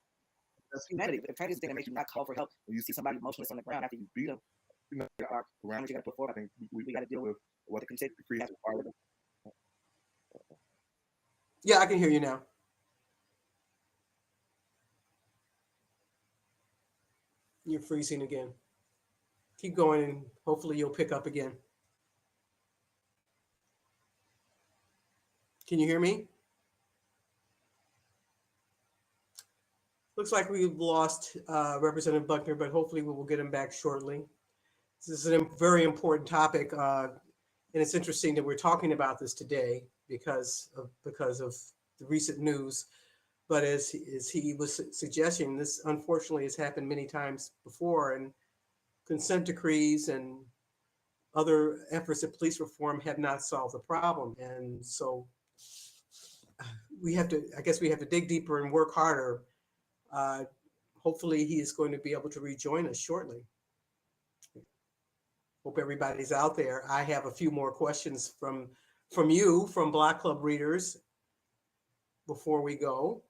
that's humanity, if training is the thing that makes you not call for help when you see somebody motionless on the ground after you beat them, around you got to put forward. I think we got to deal with what the consent decree has required. Yeah, I can hear you now. You're freezing again. Keep going, and hopefully you'll pick up again. Can you hear me? Looks like we've lost Representative Buckner, but hopefully we will get him back shortly. This is a very important topic, and it's interesting that we're talking about this today because of the recent news. But as he was suggesting, this unfortunately has happened many times before, and consent decrees and other efforts at police reform have not solved the problem. And so I guess we have to dig deeper and work harder. Uh, Hopefully he is going to be able to rejoin us shortly. Hope everybody's out there. I have a few more questions from you, from Black Club readers, before we go.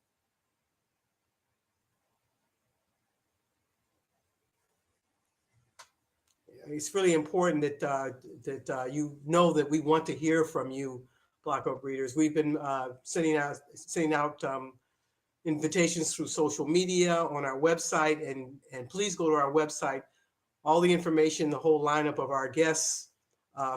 It's really important that you know that we want to hear from you, Black Club readers. We've been sending out invitations through social media on our website, and please go to our website. All the information, the whole lineup of our guests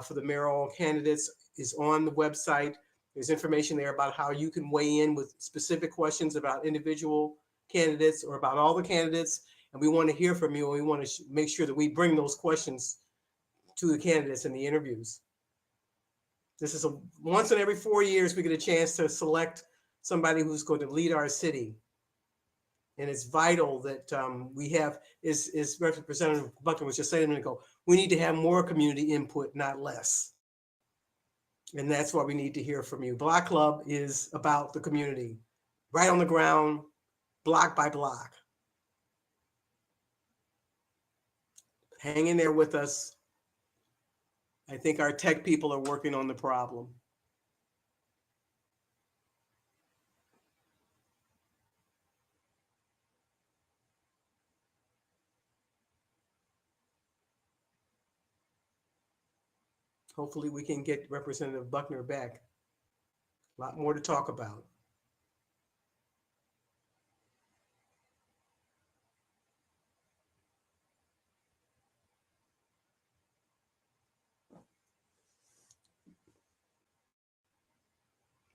for the mayoral candidates is on the website. There's information there about how you can weigh in with specific questions about individual candidates or about all the candidates. And we want to hear from you. And we want to make sure that we bring those questions to the candidates in the interviews. This is once in every 4 years, we get a chance to select somebody who's going to lead our city. And it's vital that we have, as Representative Buckner was just saying a minute ago, we need to have more community input, not less. And that's why we need to hear from you. Block Club is about the community, right on the ground, block by block. Hang in there with us. I think our tech people are working on the problem. Hopefully we can get Representative Buckner back. A lot more to talk about.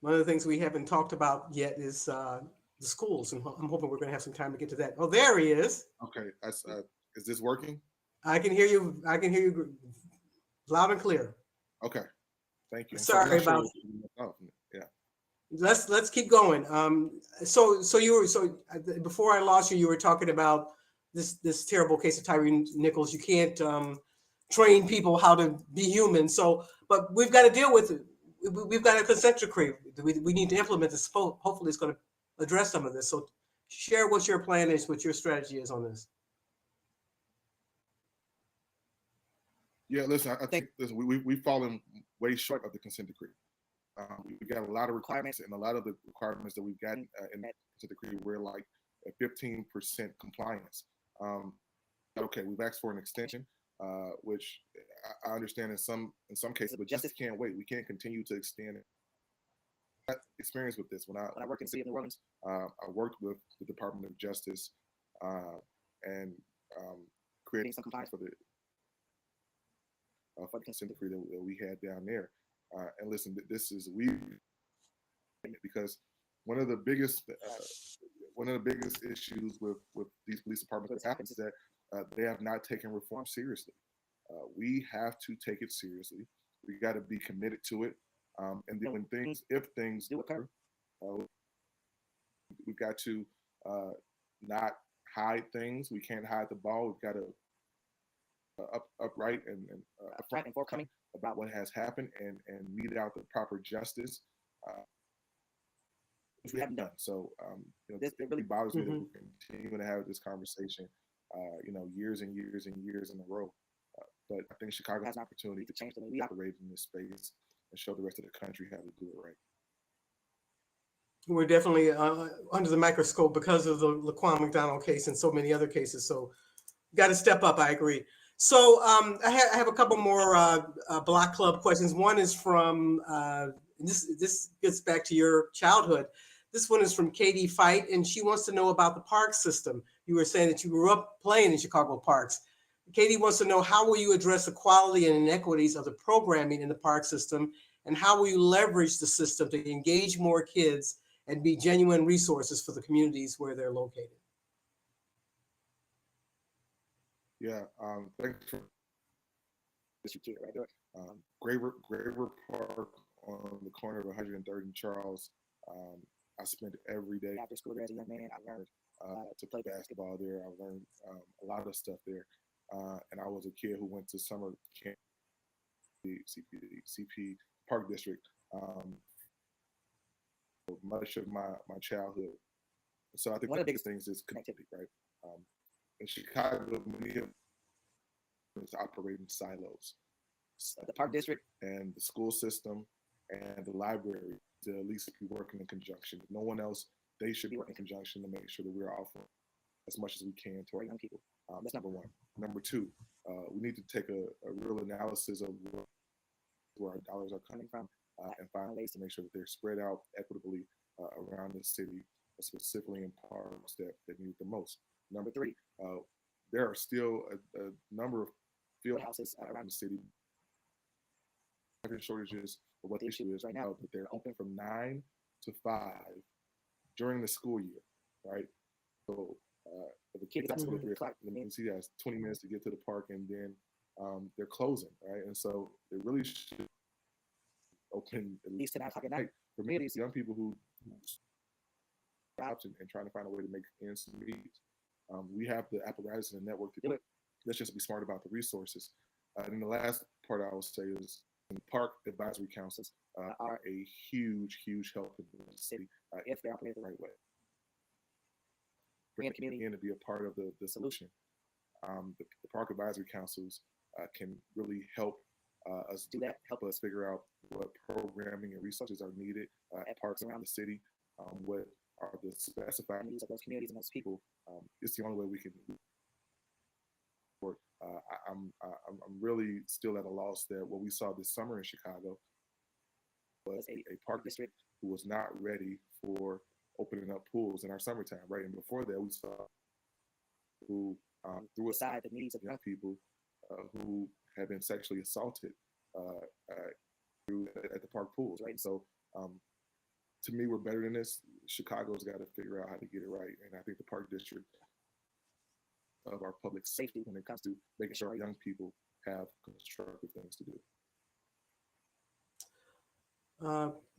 One of the things we haven't talked about yet is the schools, and I'm hoping we're going to have some time to get to that. Oh, there he is. Okay, is this working? I can hear you. I can hear you loud and clear. Okay, thank you. Sorry about. Yeah. Let's keep going. So you were before I lost you, you were talking about this terrible case of Tyree Nichols. You can't train people how to be human. So, but we've got to deal with it. We've got a consent decree. We need to implement this. Hopefully, it's going to address some of this. So, share what your plan is, what your strategy is on this. Yeah, listen, I think we've fallen way short of the consent decree. We've got a lot of requirements, and a lot of the requirements that we've got in that consent decree, we're like at 15% compliance. Okay, we've asked for an extension, which I understand in some cases, but justice can't wait. We can't continue to extend it. Experience with this when I worked in the city of New Orleans. I worked with the Department of Justice and creating some compliance for the for the consent decree that we had down there. And listen, this is because one of the biggest issues with these police departments that happens is that they have not taken reform seriously. We have to take it seriously. We got to be committed to it. And then if things do occur, we've got to not hide things. We can't hide the ball. We've got to upright and upfront and forthcoming about what has happened and mete out the proper justice, which we haven't done. So this it really bothers me that we're continuing to have this conversation, years and years and years in a row. But I think Chicago has an opportunity to change the way we operate in this space and show the rest of the country how to do it right. We're definitely under the microscope because of the Laquan McDonald case and so many other cases. So got to step up. I agree. So I have a couple more Block Club questions. One is from, this gets back to your childhood. This one is from Katie Fight, and she wants to know about the park system. You were saying that you grew up playing in Chicago parks. Katie wants to know, how will you address the quality and inequities of the programming in the park system, and how will you leverage the system to engage more kids and be genuine resources for the communities where they're located? Yeah, thanks for this kid right there. Graver Park on the corner of 103rd and Charles. I spent every day after school there as a young man. I learned to play basketball there. I learned a lot of stuff there. And I was a kid who went to summer camp, CP Park District, much of my childhood. So I think one of the biggest things is connectivity, right? In Chicago, many of us operate in silos. The Park District and the school system and the library to at least be working in conjunction. If no one else, they should be working in conjunction to make sure that we're offering as much as we can to our young people. That's number one. Number two, we need to take a real analysis of where our dollars are coming from and find ways to make sure that they're spread out equitably around the city, specifically in parks that need it the most. Number three, there are still a number of field houses around the city. Shortages of what the issue is right now, but they're open from 9 to 5 during the school year, right? So if a kid gets out of school at 3 o'clock, the city has 20 minutes to get to the park, and then they're closing, right? And so they really should open at least 10 o'clock at night for many of these young people who jobs and trying to find a way to make ends meet. We have the apparatus and the network to do it. Let's just be smart about the resources. And then the last part I will say is park advisory councils are a huge help in the city if they're operated the right way. Bring the community in to be a part of the solution. The park advisory councils can really help us do that, help us figure out what programming and resources are needed at parks around the city, what are the specified needs of those communities and those people. It's the only way we can work. I'm really still at a loss that what we saw this summer in Chicago was a park district who was not ready for opening up pools in our summertime, right? And before that, we saw who threw aside the needs of young people who had been sexually assaulted at the park pools, right? So to me, we're better than this. Chicago's got to figure out how to get it right. And I think the park district of our public safety when it comes to making sure our young people have constructive things to do.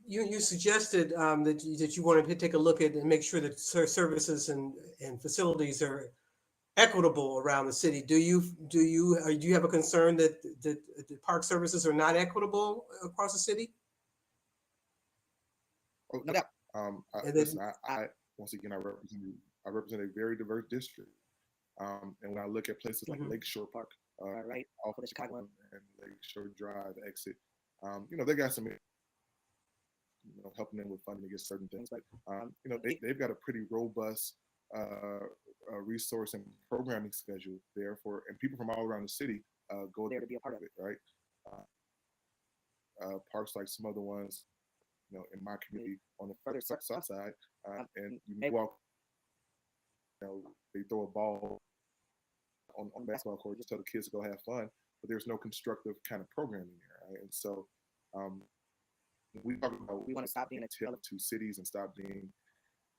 You suggested that you wanted to take a look at and make sure that services and facilities are equitable around the city. Do you have a concern that the park services are not equitable across the city? Oh, no doubt. Listen, I once again I represent a very diverse district. And when I look at places like Lakeshore Park, right off of the Chicago and Lakeshore Drive exit, they got some, helping them with funding to get certain things. But they've got a pretty robust resource and programming schedule there and people from all around the city go there to be a part of it, right? Parks like some other ones, in my community on the further south side, and you may walk. They throw a ball on the basketball court, just tell the kids to go have fun. but there's no constructive kind of programming there, right? And so we talk about we want to stop being a tip to cities and stop being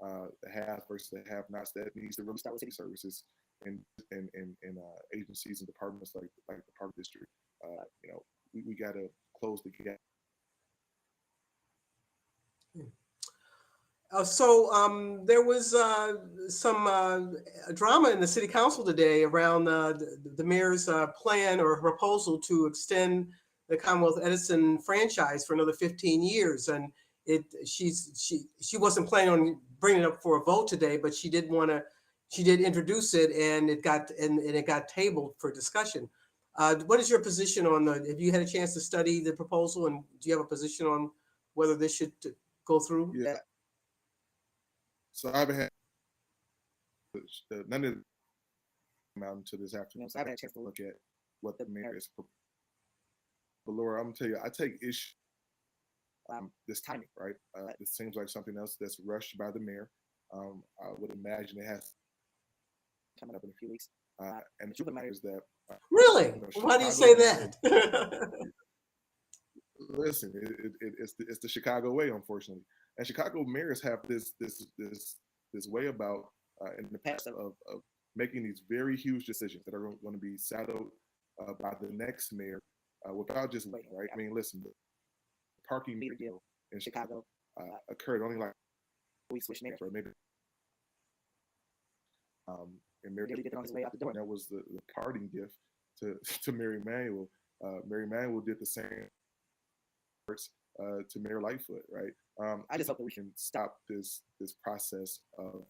the have versus the have-nots. That needs to really start with city services and agencies and departments like the park district. We got to close the gap. There was some drama in the city council today around the mayor's plan or proposal to extend the Commonwealth Edison franchise for another 15 years. And she wasn't planning on bringing it up for a vote today, but she did introduce it, and it got tabled for discussion. What is your position on have you had a chance to study the proposal, and do you have a position on whether this should go through? Yeah. So I haven't had none of them out until this afternoon. So I haven't had a chance to look at what the mayor is proposing. But Laura, I'm gonna tell you, I take issue this timing, right? It seems like something else that's rushed by the mayor. I would imagine it has coming up in a few weeks. And the truth of the matter is that really, why do you say that? Listen, it's the Chicago way, unfortunately. And Chicago mayors have this way about in the past of making these very huge decisions that are going to be saddled by the next mayor without just waiting, right? I mean, listen, the parking meter deal in Chicago occurred only like we switched mayors, right? Maybe. And Mayor did it on his way out the door. That was the parting gift to Mary Emanuel. Mary Emanuel did the same to Mayor Lightfoot, right? I just hope that we can stop this process of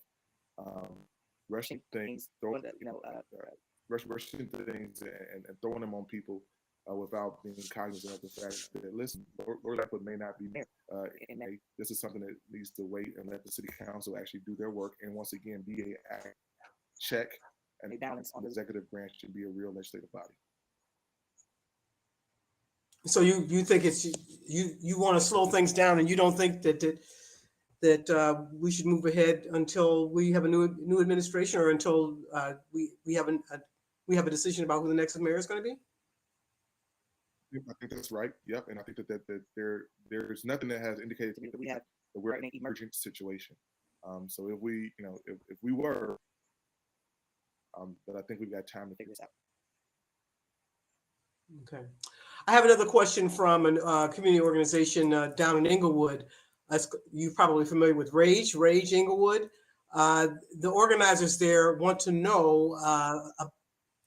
rushing things, rushing things and throwing them on people without being cognizant of the fact that, listen, Lord Lightfoot may not be mayor. This is something that needs to wait and let the city council actually do their work, and once again be a check and a balance on the executive branch to be a real legislative body. So you think you want to slow things down, and you don't think that we should move ahead until we have a new administration, or until we have a decision about who the next mayor is going to be? I think that's right. Yep, and I think that there's nothing that has indicated to me that we're in an emergent situation. So if we were, but I think we've got time to figure this out. Okay. I have another question from a community organization down in Inglewood. You're probably familiar with Rage Inglewood. The organizers there want to know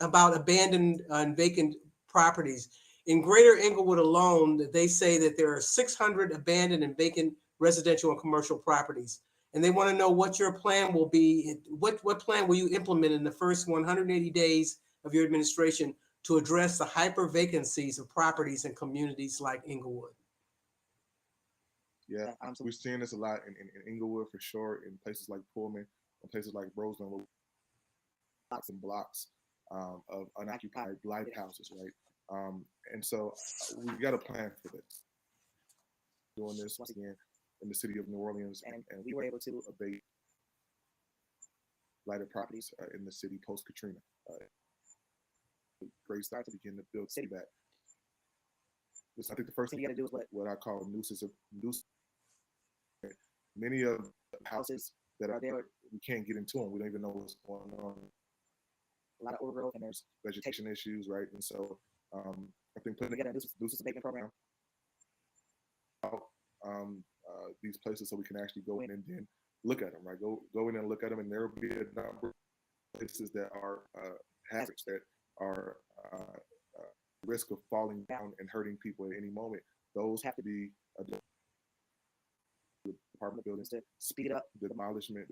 about abandoned and vacant properties. In Greater Inglewood alone, they say that there are 600 abandoned and vacant residential and commercial properties. And they want to know what your plan will be. What plan will you implement in the first 180 days of your administration to address the hyper vacancies of properties in communities like Inglewood? Yeah, we're seeing this a lot in Inglewood for sure, in places like Pullman, in places like Roseland, blocks and blocks of unoccupied lighthouses, right? And so we got a plan for this. Doing this once again in the city of New Orleans, and we were able to abate lighted properties in the city post Katrina. Great start to begin to build city back. I think the first thing you got to do is what I call nuisance. Many of the houses that are there, we can't get into them. We don't even know what's going on. A lot of overgrowth, and there's vegetation issues, right? And so I think putting together a nuisance abatement program these places so we can actually go in and then look at them, right? Go in and look at them, and there will be a number of places that are hazards, that are risk of falling down and hurting people at any moment. Those have to be apartment buildings to speed up the demolishment.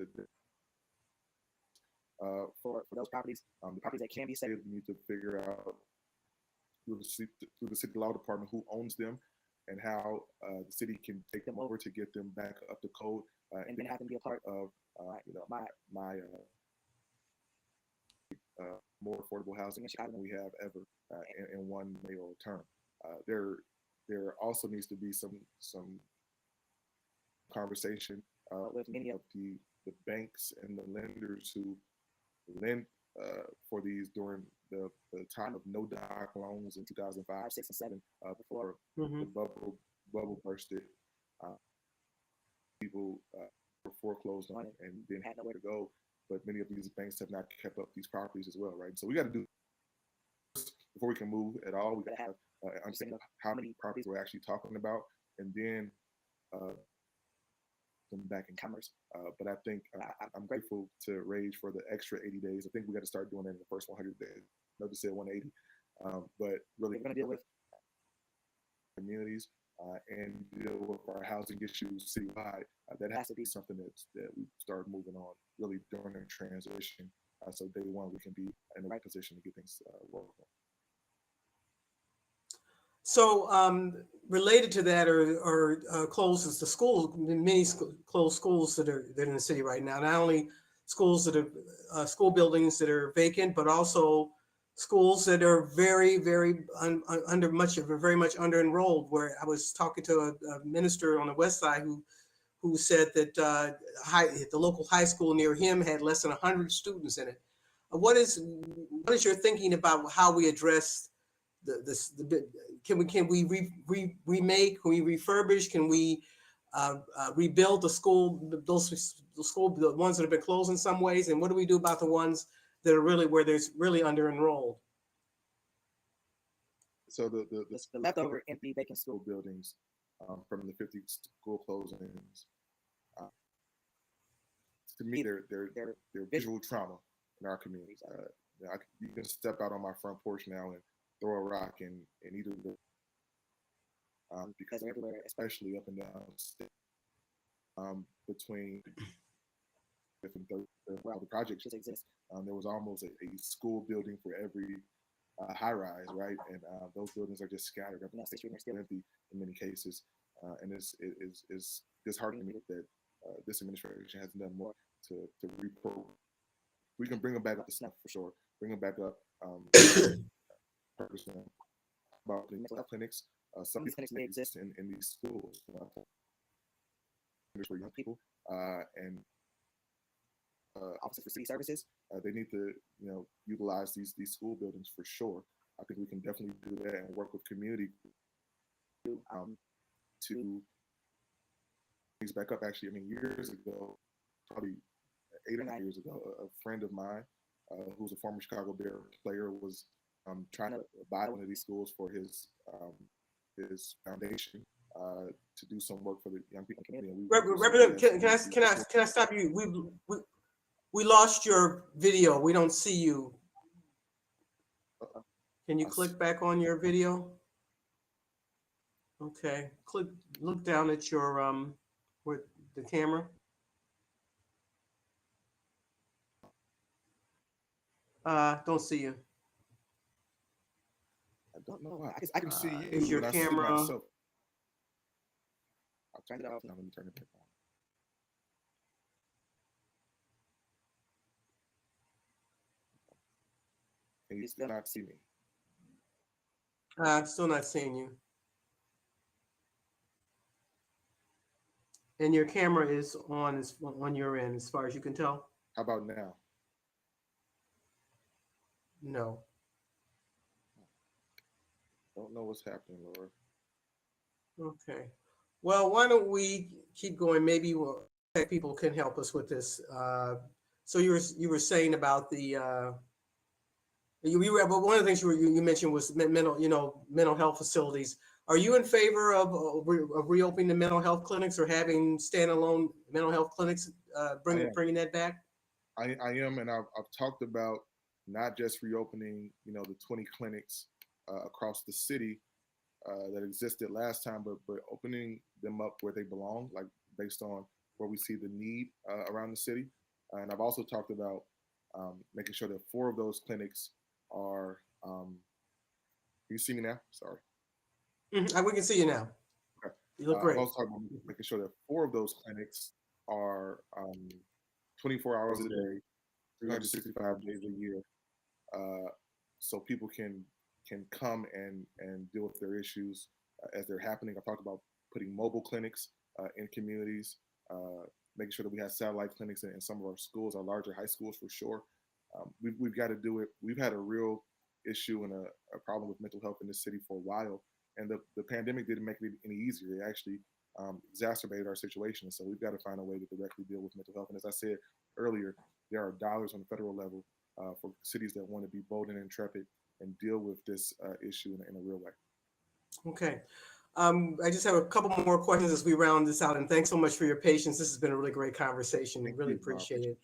For those properties, the properties that can be saved, we need to figure out through the city law department who owns them and how the city can take them over to get them back up to code, and then have them be a part of my more affordable housing in Chicago than we have ever in one mayoral term. There also needs to be some conversation with many of the banks and the lenders who lend for these during the time of no doc loans in 2005, 6, and 7, before the bubble bursted. People were foreclosed on it and didn't have nowhere to go. But many of these banks have not kept up these properties as well, right? So we got to do before we can move at all. We got to have understanding of how many properties we're actually talking about, and then them back in commerce. But I think I'm grateful to Rage for the extra 80 days. I think we got to start doing it in the first 100 days. I know they said 180, but really we're going to deal with communities and deal with our housing issues citywide. That has to be something that we start moving on really during the transition. So day one, we can be in the right position to get things working. So related to that are closes the school, many closed schools that are in the city right now. Not only schools that are school buildings that are vacant, but also schools that are very, very very much under enrolled. Where I was talking to a minister on the west side who said that the local high school near him had less than 100 students in it. What is your thinking about how we address can we remake? Can we refurbish? Can we rebuild the ones that have been closed in some ways? And what do we do about the ones that are really where there's really under enrolled? So the leftover empty vacant school buildings from the 50 school closings, to me, they're visual trauma in our communities. You can step out on my front porch now and throw a rock and either because they're everywhere, especially up and down between different the project just exists. There was almost a school building for every high rise, right? And those buildings are just scattered up and down the street. They're still empty in many cases, and it's disheartening that this administration hasn't done more to reprogram. We can bring them back up to snuff for sure. Bring them back up. About the mental health clinics. Some of these clinics may exist in these schools for young people and offices for city services. They need to utilize these school buildings for sure. I think we can definitely do that and work with community to things back up. Actually, I mean, years ago, probably 8 or 9 years ago, a friend of mine who's a former Chicago Bear player was trying to buy one of these schools for his foundation to do some work for the young people in the community. Can I stop you? We lost your video. We don't see you. Can you click back on your video? Okay. Look down at your with the camera. Don't see you. I don't know why. I can see you. Is your camera? I'll turn it off now. Let me turn it back on. Can you still not see me? Still not seeing you. And your camera is on your end, as far as you can tell. How about now? No. Don't know what's happening, Laura. Okay. Well, why don't we keep going? Maybe people can help us with this. So you were saying about the but one of the things you mentioned was mental health facilities. Are you in favor of reopening the mental health clinics or having standalone mental health clinics? Bringing that back. I am, and I've talked about not just reopening, the 20 clinics across the city that existed last time, but opening them up where they belong, like based on where we see the need around the city. And I've also talked about making sure that 4 of those clinics are. You see me now? Sorry. We can see you now. Okay. You look great. I've also talked about making sure that 4 of those clinics are 24 hours a day, 365 days a year, so people can come and deal with their issues as they're happening. I talked about putting mobile clinics in communities, making sure that we have satellite clinics in some of our schools, our larger high schools for sure. we've got to do it. We've had a real issue and a problem with mental health in this city for a while, and the pandemic didn't make it any easier. It actually exacerbated our situation. So we've got to find a way to directly deal with mental health. And as I said earlier, there are dollars on the federal level for cities that want to be bold and intrepid and deal with this issue in a real way. Okay. I just have a couple more questions as we round this out. And thanks so much for your patience. This has been a really great conversation. Thank Really you. appreciate it.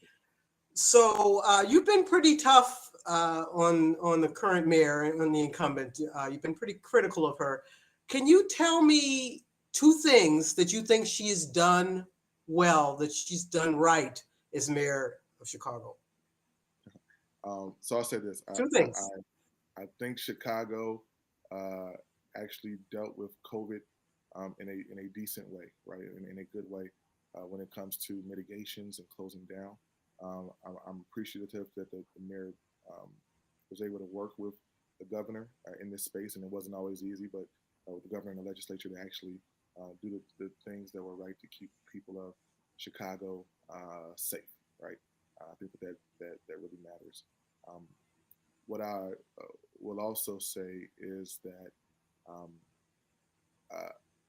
So you've been pretty tough on the current mayor, on the incumbent. You've been pretty critical of her. Can you tell me two things that you think she has done well, that she's done right as mayor of Chicago? So I'll say this. Two things. I think Chicago actually dealt with COVID in a decent way, right? In a good way when it comes to mitigations and closing down. I'm appreciative that the mayor was able to work with the governor in this space, and it wasn't always easy, but with the governor and the legislature to actually do the things that were right to keep people of Chicago safe, right? I think that really matters. What I will also say is that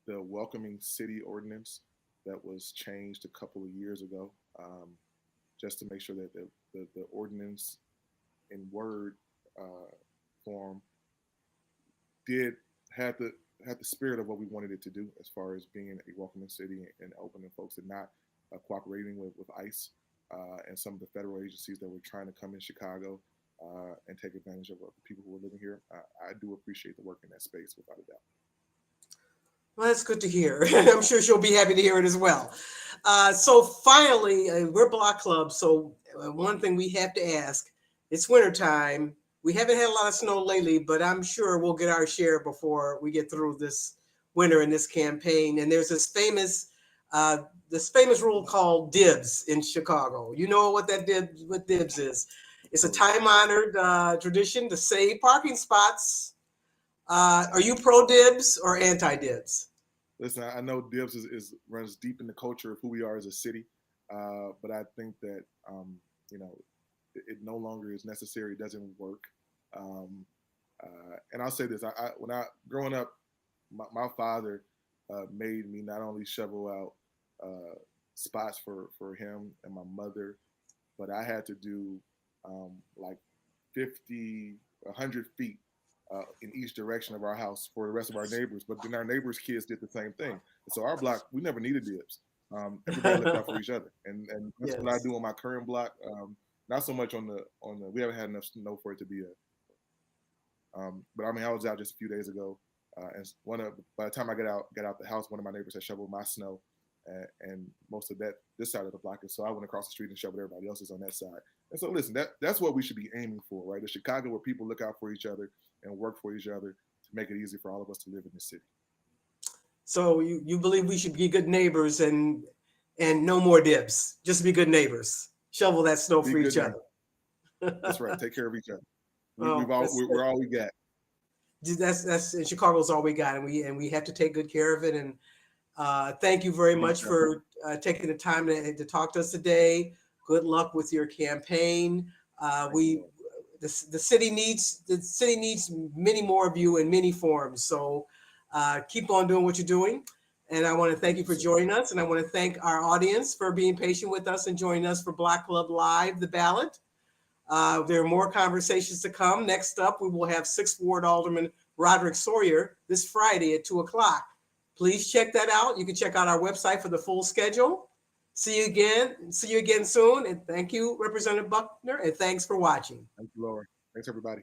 the welcoming city ordinance that was changed a couple of years ago, just to make sure that the ordinance in word form had the spirit of what we wanted it to do, as far as being a welcoming city and opening folks and not cooperating with ICE and some of the federal agencies that were trying to come in Chicago and take advantage of the people who are living here. I do appreciate the work in that space, without a doubt. Well, that's good to hear. I'm sure she'll be happy to hear it as well. So finally, we're Block Club. So one thing we have to ask, it's wintertime. We haven't had a lot of snow lately, but I'm sure we'll get our share before we get through this winter and this campaign. And there's this famous rule called dibs in Chicago. You know what dibs is? It's a time-honored tradition to save parking spots. Are you pro dibs or anti dibs? Listen, I know dibs runs deep in the culture of who we are as a city, but I think that it no longer is necessary. It doesn't work. And I'll say this: growing up, my father made me not only shovel out spots for him and my mother, but I had to do like 50, 100 feet in each direction of our house for the rest of our neighbors. But then our neighbors' kids did the same thing. And so our block, we never needed dibs. Everybody looked out for each other. And that's what I do on my current block. Not so much on the we haven't had enough snow for it to be but I mean, I was out just a few days ago, and by the time I got out the house, one of my neighbors had shoveled my snow, and most of this side of the block. And so I went across the street and shoveled everybody else's on that side. And so listen, that's what we should be aiming for, right? A Chicago where people look out for each other and work for each other to make it easy for all of us to live in the city. So you believe we should be good neighbors and no more dibs, just be good neighbors, shovel that snow for each other. That's right. Take care of each other. We're all we got. That's in Chicago's all we got, and we have to take good care of it. And thank you very much for taking the time to talk to us today. Good luck with your campaign. The city needs many more of you in many forms. So keep on doing what you're doing. And I want to thank you for joining us. And I want to thank our audience for being patient with us and joining us for Block Club Live, The Ballot. There are more conversations to come. Next up, we will have 6th Ward Alderman Roderick Sawyer this Friday at 2:00. Please check that out. You can check out our website for the full schedule. See you again soon. And thank you, Representative Buckner. And thanks for watching. Thank you, Laura. Thanks, everybody.